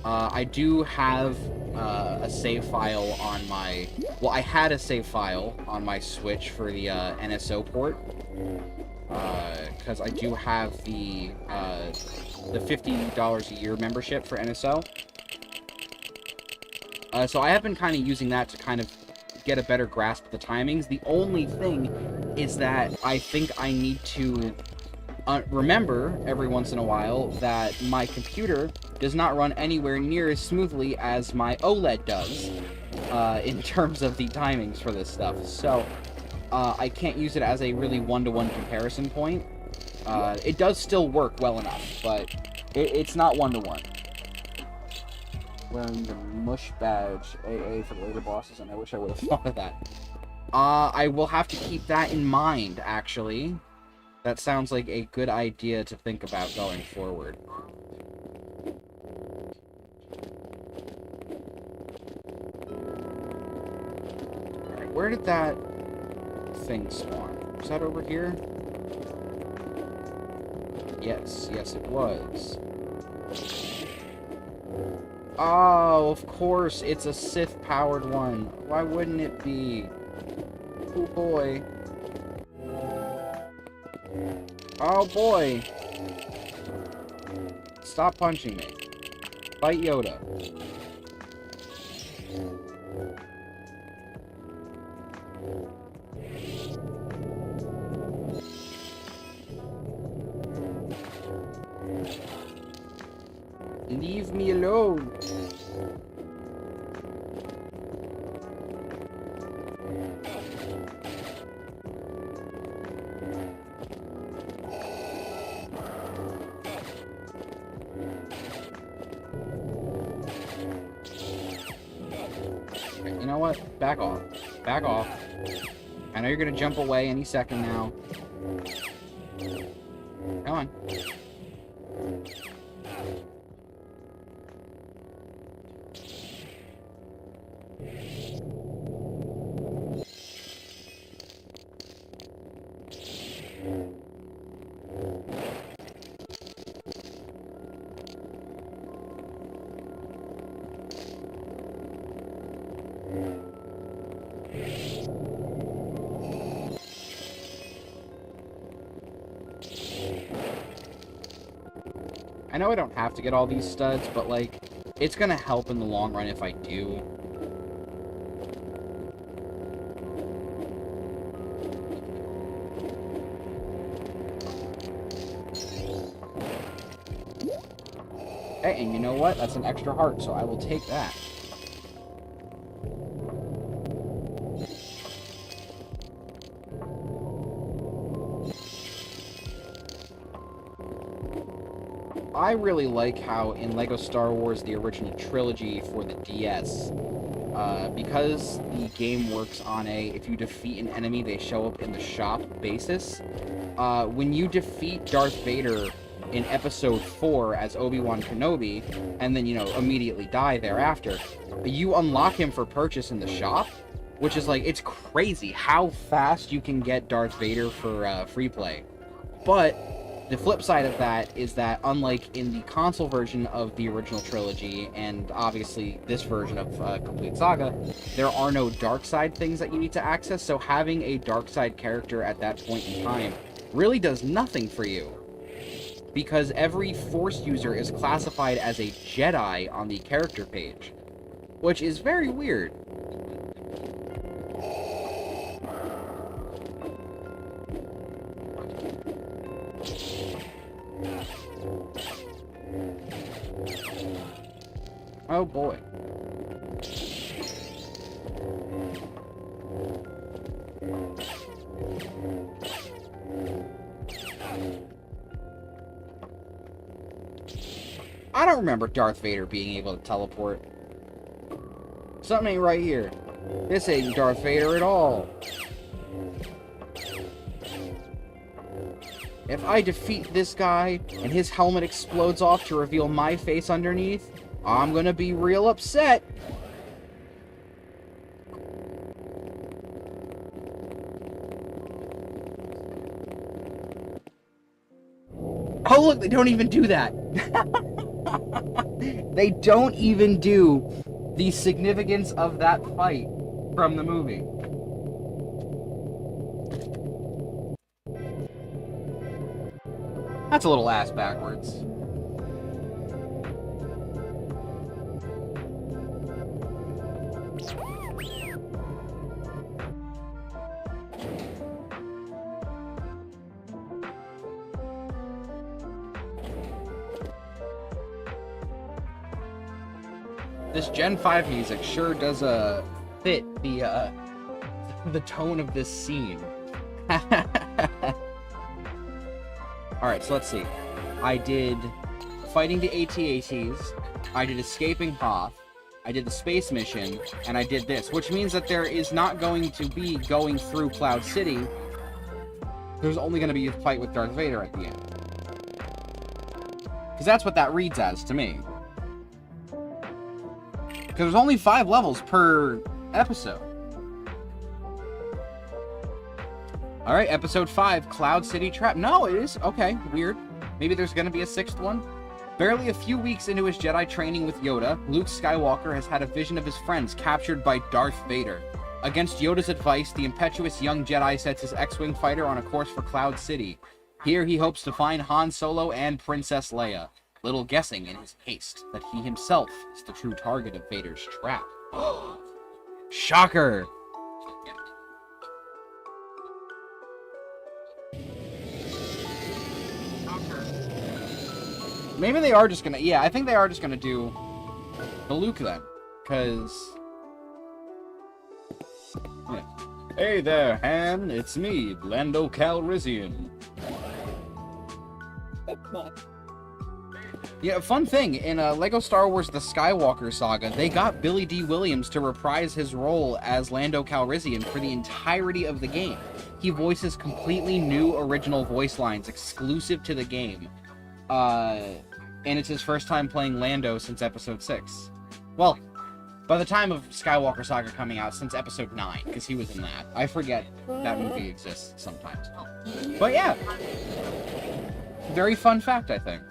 I do have a save file on my... Well, I had a save file on my Switch for the NSO port, because I do have the $50 a year membership for NSO. So I have been kind of using that to kind of get a better grasp of the timings. The only thing is that I think I need to remember every once in a while that my computer does not run anywhere near as smoothly as my OLED does in terms of the timings for this stuff. So I can't use it as a really one-to-one comparison point. It does still work well enough, but it's not one-to-one. Wearing the mush badge, AA for the later bosses, and I wish I would have thought of that. I will have to keep that in mind, actually. That sounds like a good idea to think about going forward. Alright, where did that thing spawn? Was that over here? Yes, it was. Oh, of course, it's a Sith-powered one. Why wouldn't it be? Oh, boy. Oh, boy. Stop punching me. Fight Yoda. Leave me alone. You know what? Back off. Back off. I know you're gonna jump away any second now. Come on. I know I don't have to get all these studs, but, like, it's gonna help in the long run if I do. Hey, and you know what? That's an extra heart, so I will take that. I really like how in LEGO Star Wars, the original trilogy for the DS, because the game works on a, if you defeat an enemy, they show up in the shop basis. When you defeat Darth Vader in Episode 4 as Obi-Wan Kenobi, and then, you know, immediately die thereafter, you unlock him for purchase in the shop, which is like, it's crazy how fast you can get Darth Vader for free play. But the flip side of that is that, unlike in the console version of the original trilogy, and obviously this version of Complete Saga, there are no dark side things that you need to access, so having a dark side character at that point in time really does nothing for you, because every Force user is classified as a Jedi on the character page, which is very weird. Oh boy. I don't remember Darth Vader being able to teleport. Something ain't right here. This ain't Darth Vader at all. If I defeat this guy and his helmet explodes off to reveal my face underneath, I'm gonna be real upset. Oh look, they don't even do that. They don't even do the significance of that fight from the movie. That's a little ass backwards. This Gen 5 music sure does fit the tone of this scene. Alright, so let's see. I did fighting the AT-ATs, I did escaping Hoth, I did the space mission, and I did this, which means that there is not going to be going through Cloud City. There's only going to be a fight with Darth Vader at the end. Because that's what that reads as to me. Because there's only 5 levels per episode. Alright, episode 5, Cloud City Trap. No, it is? Okay, weird. Maybe there's gonna be a 6th one? Barely a few weeks into his Jedi training with Yoda, Luke Skywalker has had a vision of his friends captured by Darth Vader. Against Yoda's advice, the impetuous young Jedi sets his X-Wing fighter on a course for Cloud City. Here he hopes to find Han Solo and Princess Leia, little guessing in his haste that he himself is the true target of Vader's trap. Shocker! Maybe they are just gonna... Yeah, I think they are just gonna do the Luke then. Because... Yeah. Hey there, Han. It's me, Lando Calrissian. Yeah, fun thing, in LEGO Star Wars The Skywalker Saga, they got Billy D. Williams to reprise his role as Lando Calrissian for the entirety of the game. He voices completely new original voice lines exclusive to the game. And it's his first time playing Lando since Episode 6. Well, by the time of Skywalker Saga coming out, since Episode 9, because he was in that. I forget that movie exists sometimes. But yeah, very fun fact, I think.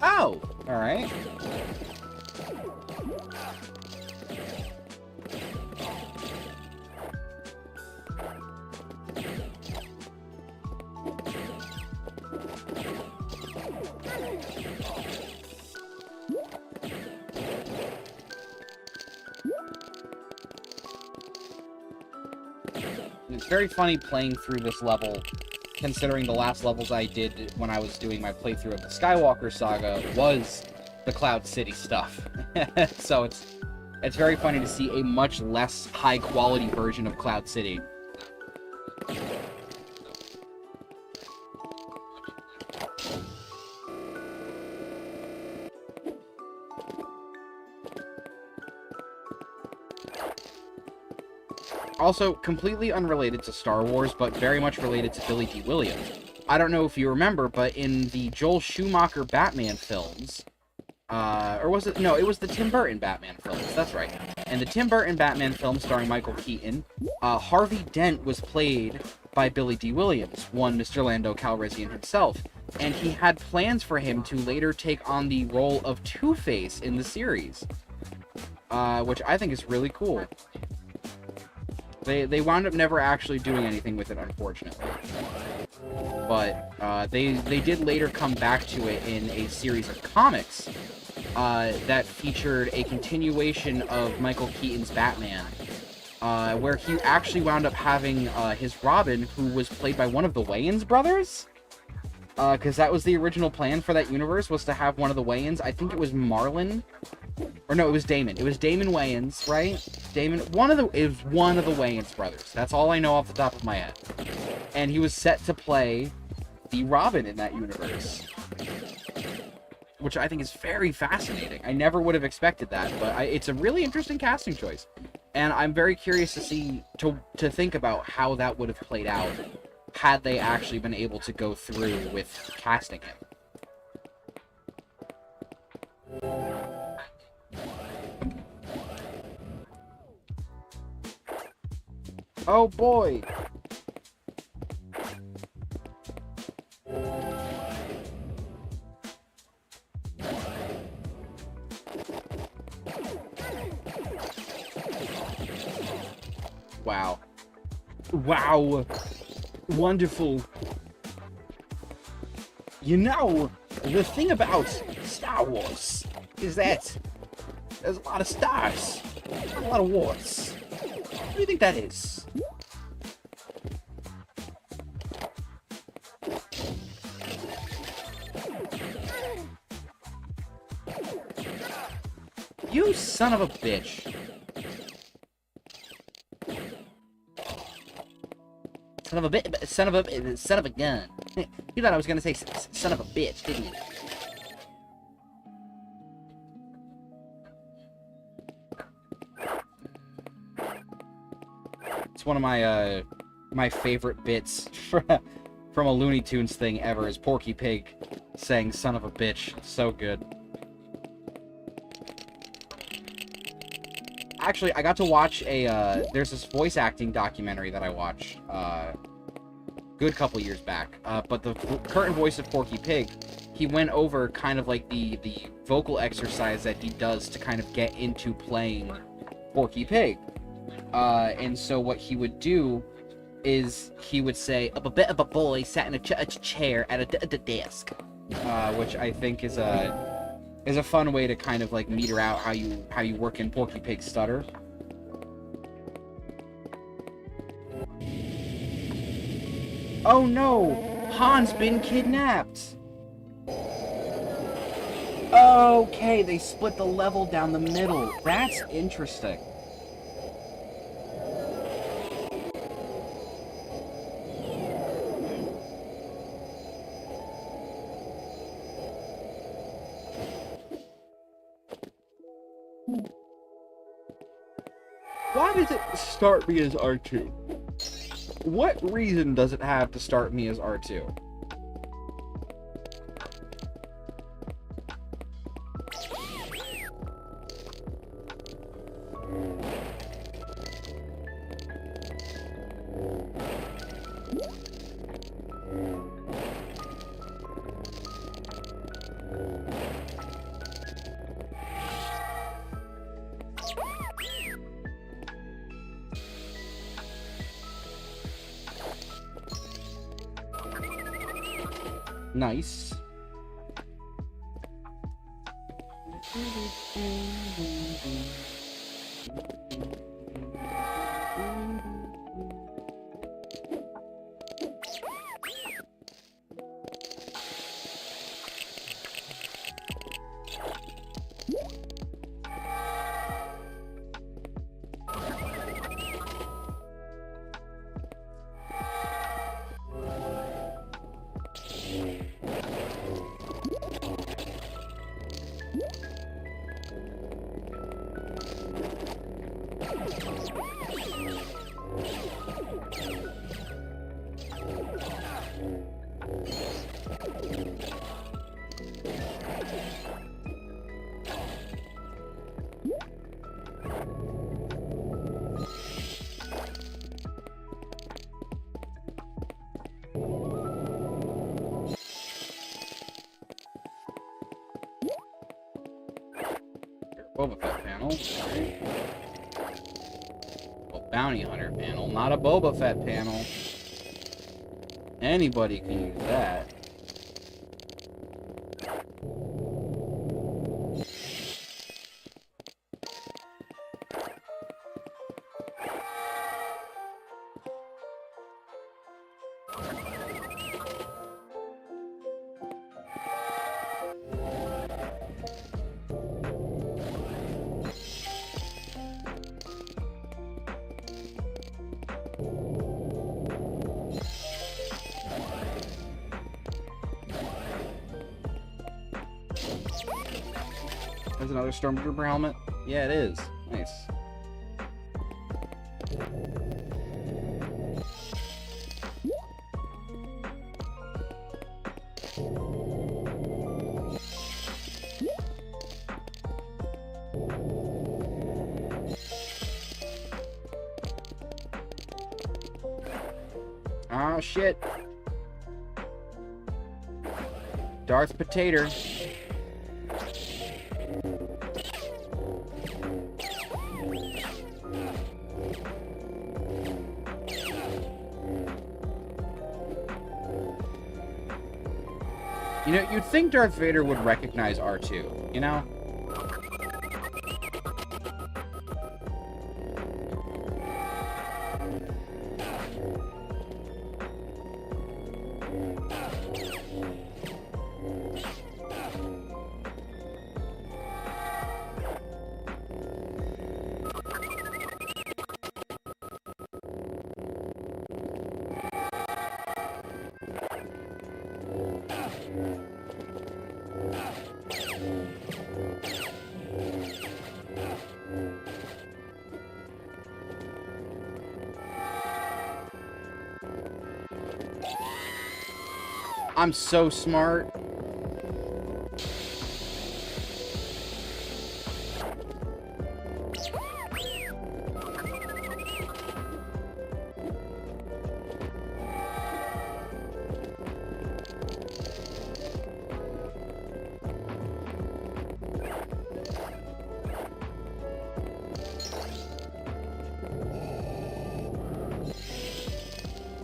Oh! Alright. It's very funny playing through this level, considering the last levels I did when I was doing my playthrough of the Skywalker Saga was the Cloud City stuff. So It's very funny to see a much less high-quality version of Cloud City. Also, completely unrelated to Star Wars, but very much related to Billy D. Williams. I don't know if you remember, but in the Joel Schumacher Batman films, or was it? No, it was the Tim Burton Batman films, that's right. In the Tim Burton Batman film starring Michael Keaton, Harvey Dent was played by Billy D. Williams, one Mr. Lando Calrissian himself, and he had plans for him to later take on the role of Two-Face in the series, which I think is really cool. They wound up never actually doing anything with it, unfortunately. But they did later come back to it in a series of comics that featured a continuation of Michael Keaton's Batman, where he actually wound up having his Robin, who was played by one of the Wayans brothers. Because that was the original plan for that universe, was to have one of the Wayans. I think it was Marlon. Or no, it was Damon. It was Damon Wayans, right? Damon, it was one of the Wayans brothers. That's all I know off the top of my head. And he was set to play the Robin in that universe, which I think is very fascinating. I never would have expected that, but it's a really interesting casting choice. And I'm very curious to think about how that would have played out had they actually been able to go through with casting him. Oh boy! Wow. Wow! Wonderful. You know, the thing about Star Wars is that there's a lot of stars, a lot of wars. What do you think that is? You son of a bitch. Son of a gun. You thought I was gonna say son of a bitch, didn't you? It's one of my my favorite bits from a Looney Tunes thing ever is Porky Pig saying son of a bitch. So good. Actually, I got to watch there's this voice acting documentary that I watched, good couple years back, but the current voice of Porky Pig, he went over kind of like the vocal exercise that he does to kind of get into playing Porky Pig, and so what he would do is he would say, "A bit of a boy sat in a chair at a desk," which I think is a fun way to kind of like meter out how you work in Porky Pig's stutter. Oh no! Han's been kidnapped! Okay, they split the level down the middle. That's interesting. Why does it start me as R2? What reason does it have to start me as R2? Nice. Boba Fett panel. Right. Well, Bounty Hunter panel, not a Boba Fett panel. Anybody can use that. There's another Stormtrooper helmet. Yeah, it is. Nice. Oh, shit. Darth Potato. You know, you'd think Darth Vader would recognize R2, you know? I'm so smart.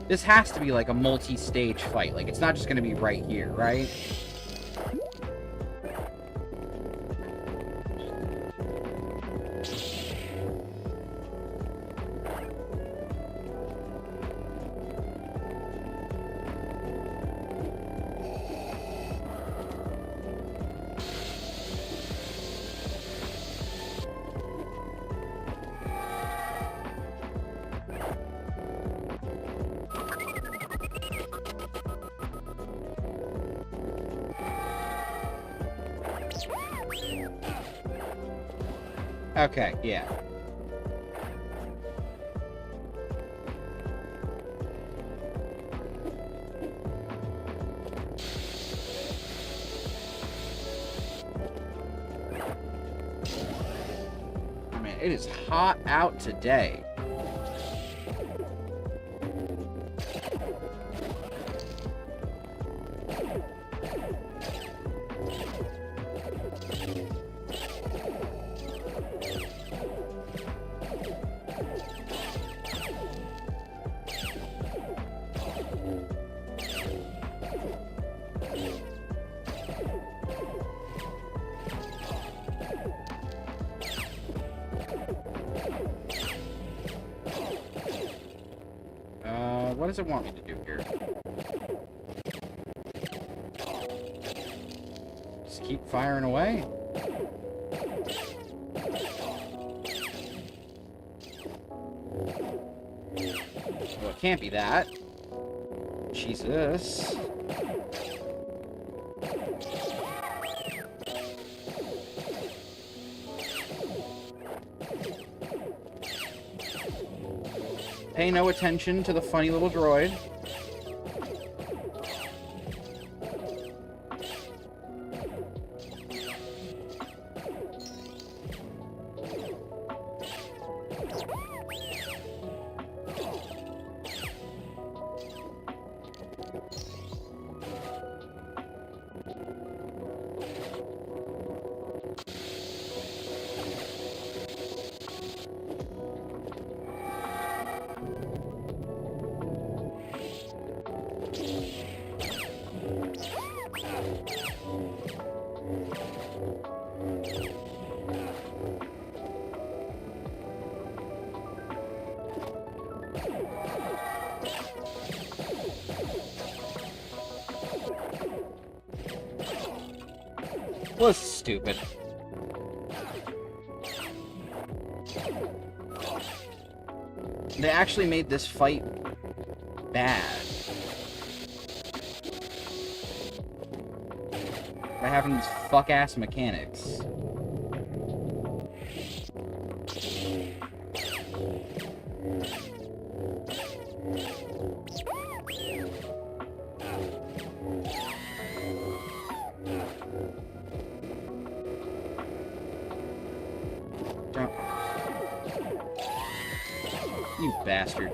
This has to be like a multi-stage fight. Like, it's not just gonna be right here, right? Okay, yeah. I mean, it is hot out today. What does it want me to do here? Just keep firing away? Well, it can't be that. Jesus. Pay no attention to the funny little droid. Well, this is stupid. They actually made this fight bad. By having these fuck-ass mechanics. You bastard.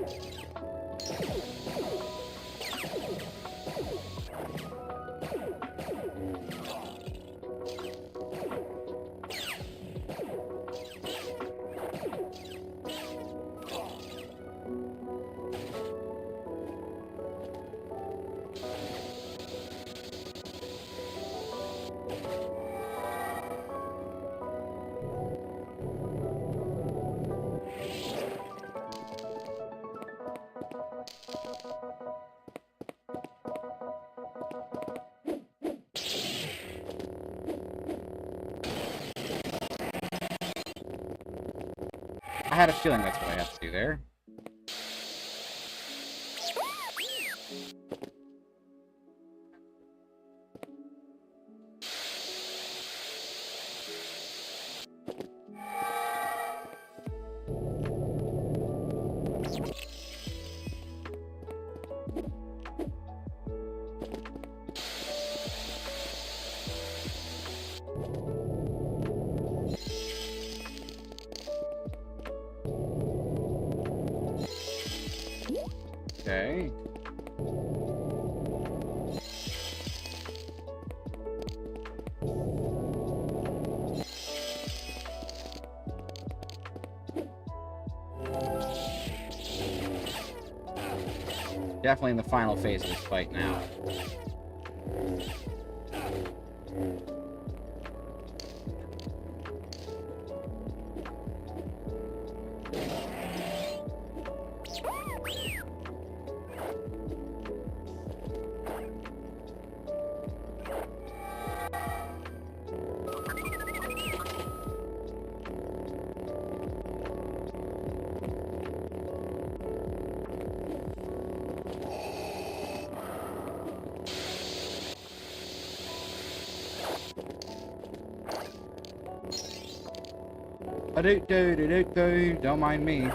I had a feeling that's what I have to do there. Okay. Definitely in the final phase of this fight now. Don't mind me.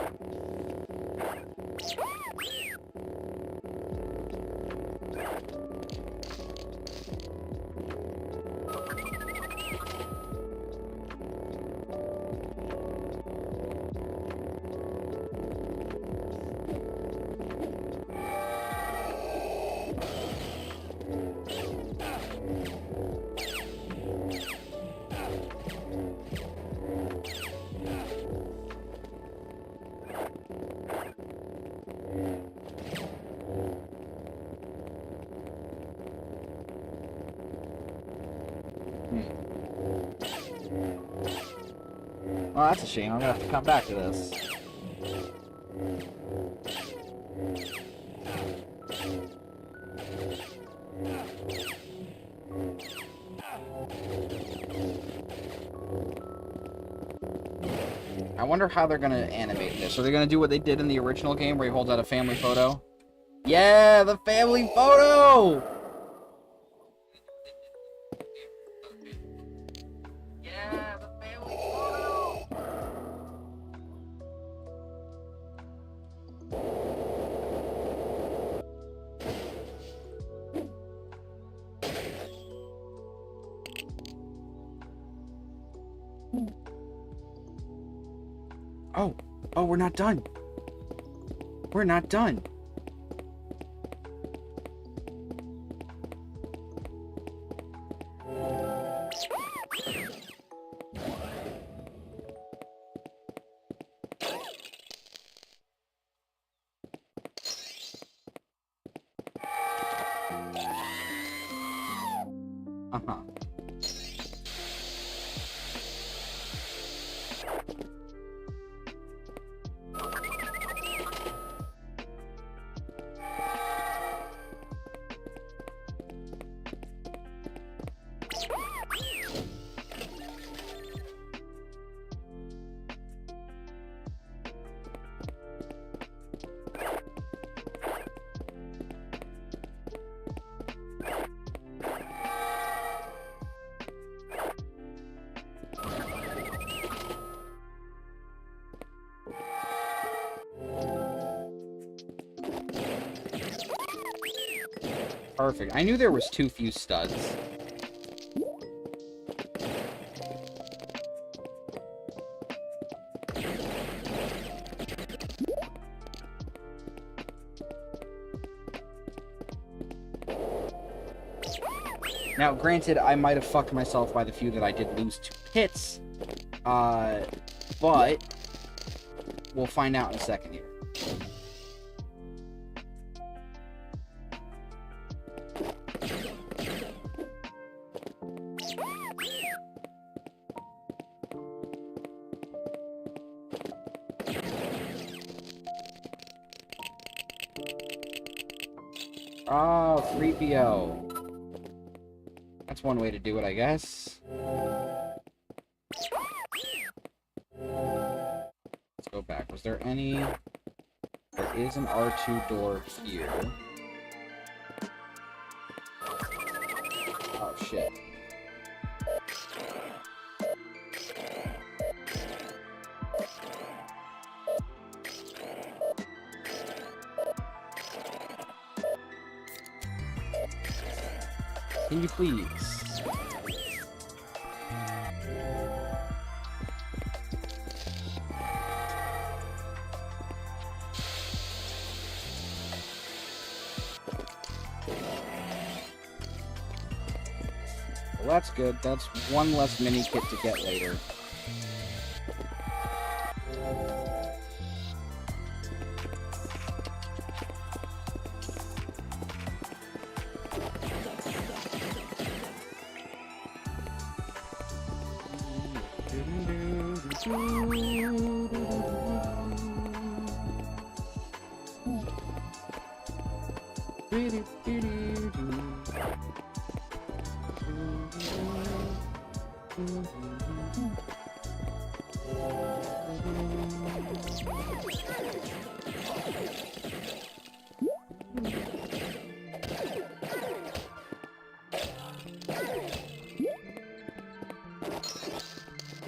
Well, that's a shame. I'm gonna have to come back to this. I wonder how they're gonna animate this. Are they gonna do what they did in the original game where he holds out a family photo? Yeah, the family photo! Yeah, the family photo! Oh, we're not done. We're not done. Uh-huh. Perfect. I knew there was too few studs. Now, granted, I might have fucked myself by the few that I did lose to pits, but we'll find out in a second here. Oh, 3PO. That's one way to do it, I guess. Let's go back. Was there any... There is an R2 door here. Oh, shit. Can you please? Well, that's good. That's one less mini kit to get later.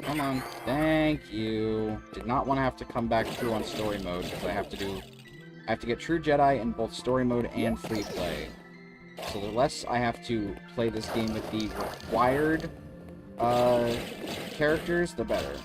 Come on. Thank you. Did not want to have to come back through on story mode, because I have to get True Jedi in both story mode and free play. So the less I have to play this game with the required characters, the better.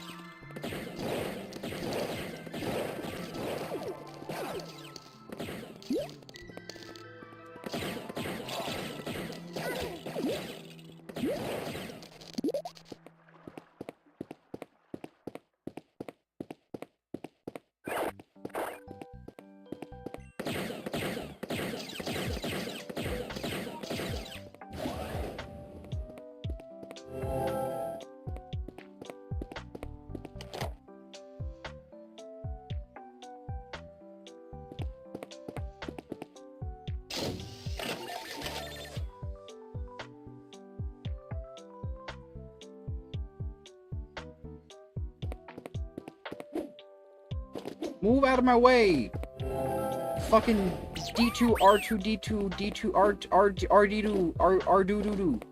Move out of my way! Fucking D2, R2, D2, D2, R2, R2,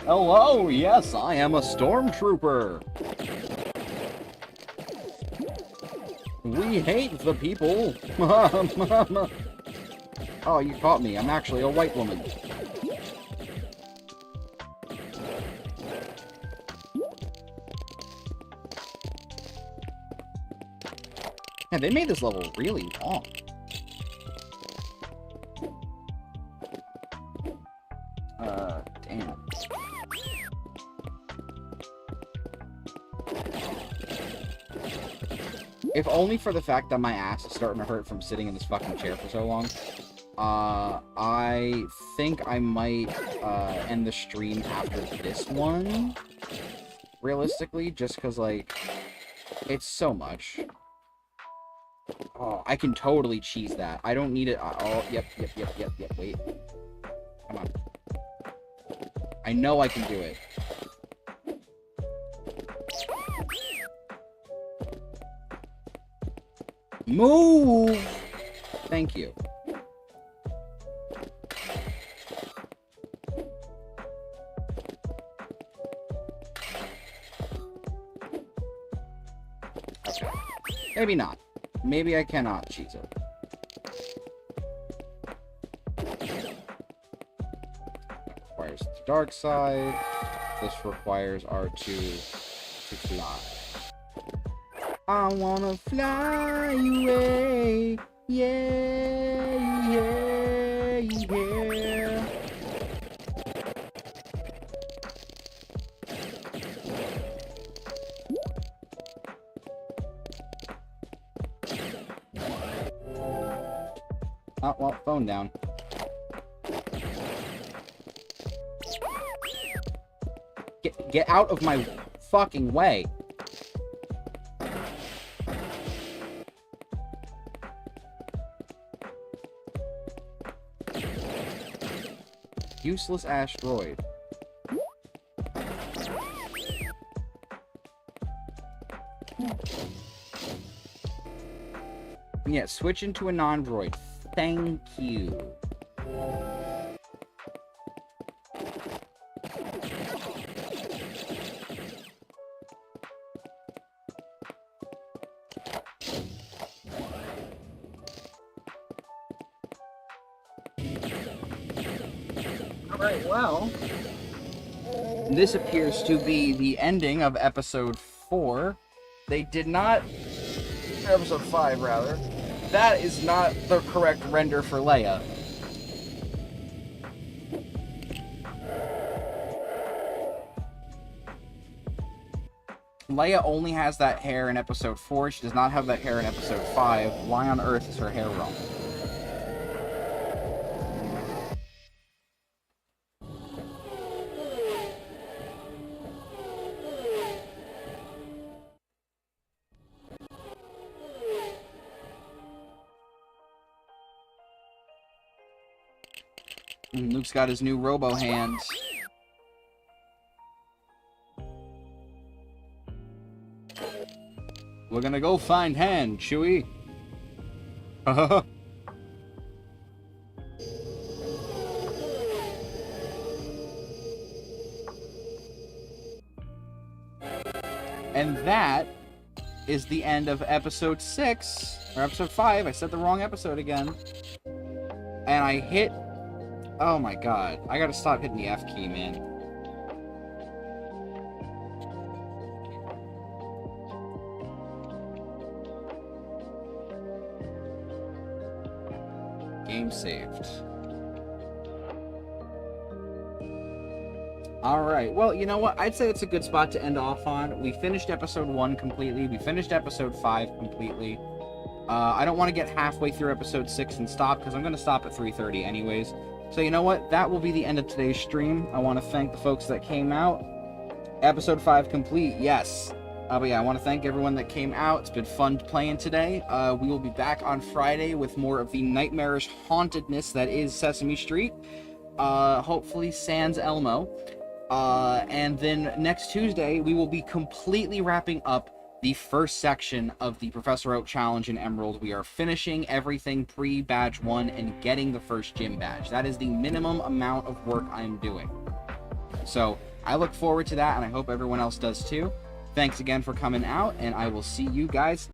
Hello, yes, I am a stormtrooper. We hate the people. Oh, you caught me. I'm actually a white woman. Yeah, they made this level really long. Damn. If only for the fact that my ass is starting to hurt from sitting in this fucking chair for so long. I think I might end the stream after this one. Realistically, just because, like, it's so much. Oh, I can totally cheese that. I don't need it. Oh, yep, wait. Come on. I know I can do it. Move! Thank you. Okay. Maybe not. Maybe I cannot cheese it. requires the dark side. This requires R2 to fly. I wanna fly away. Yeah, yeah, yeah. Oh, well, phone down. Get out of my fucking way. Useless asteroid. Yeah, switch into a non-droid. Thank you. Alright, well, this appears to be the ending of episode 4. They did not... Episode 5, rather. That is not the correct render for Leia. Leia only has that hair in episode 4. She does not have that hair in episode 5. Why on earth is her hair wrong? Luke's got his new robo hands. We're gonna go find Han, Chewie. And that is the end of episode 6, or episode 5. I said the wrong episode again. And I hit... Oh my god. I gotta stop hitting the F key, man. Game saved. Alright, well, you know what? I'd say it's a good spot to end off on. We finished episode 1 completely. We finished episode 5 completely. I don't want to get halfway through episode 6 and stop, because I'm going to stop at 3:30 anyways. So you know what? That will be the end of today's stream. I want to thank the folks that came out. Episode 5 complete, yes. But yeah, I want to thank everyone that came out. It's been fun playing today. We will be back on Friday with more of the nightmarish hauntedness that is Sesame Street. Hopefully sans Elmo. And then next Tuesday, we will be completely wrapping up the first section of the Professor Oak Challenge in Emerald. We are finishing everything pre-Badge 1 and getting the first gym badge. That is the minimum amount of work I'm doing. So, I look forward to that, and I hope everyone else does too. Thanks again for coming out, and I will see you guys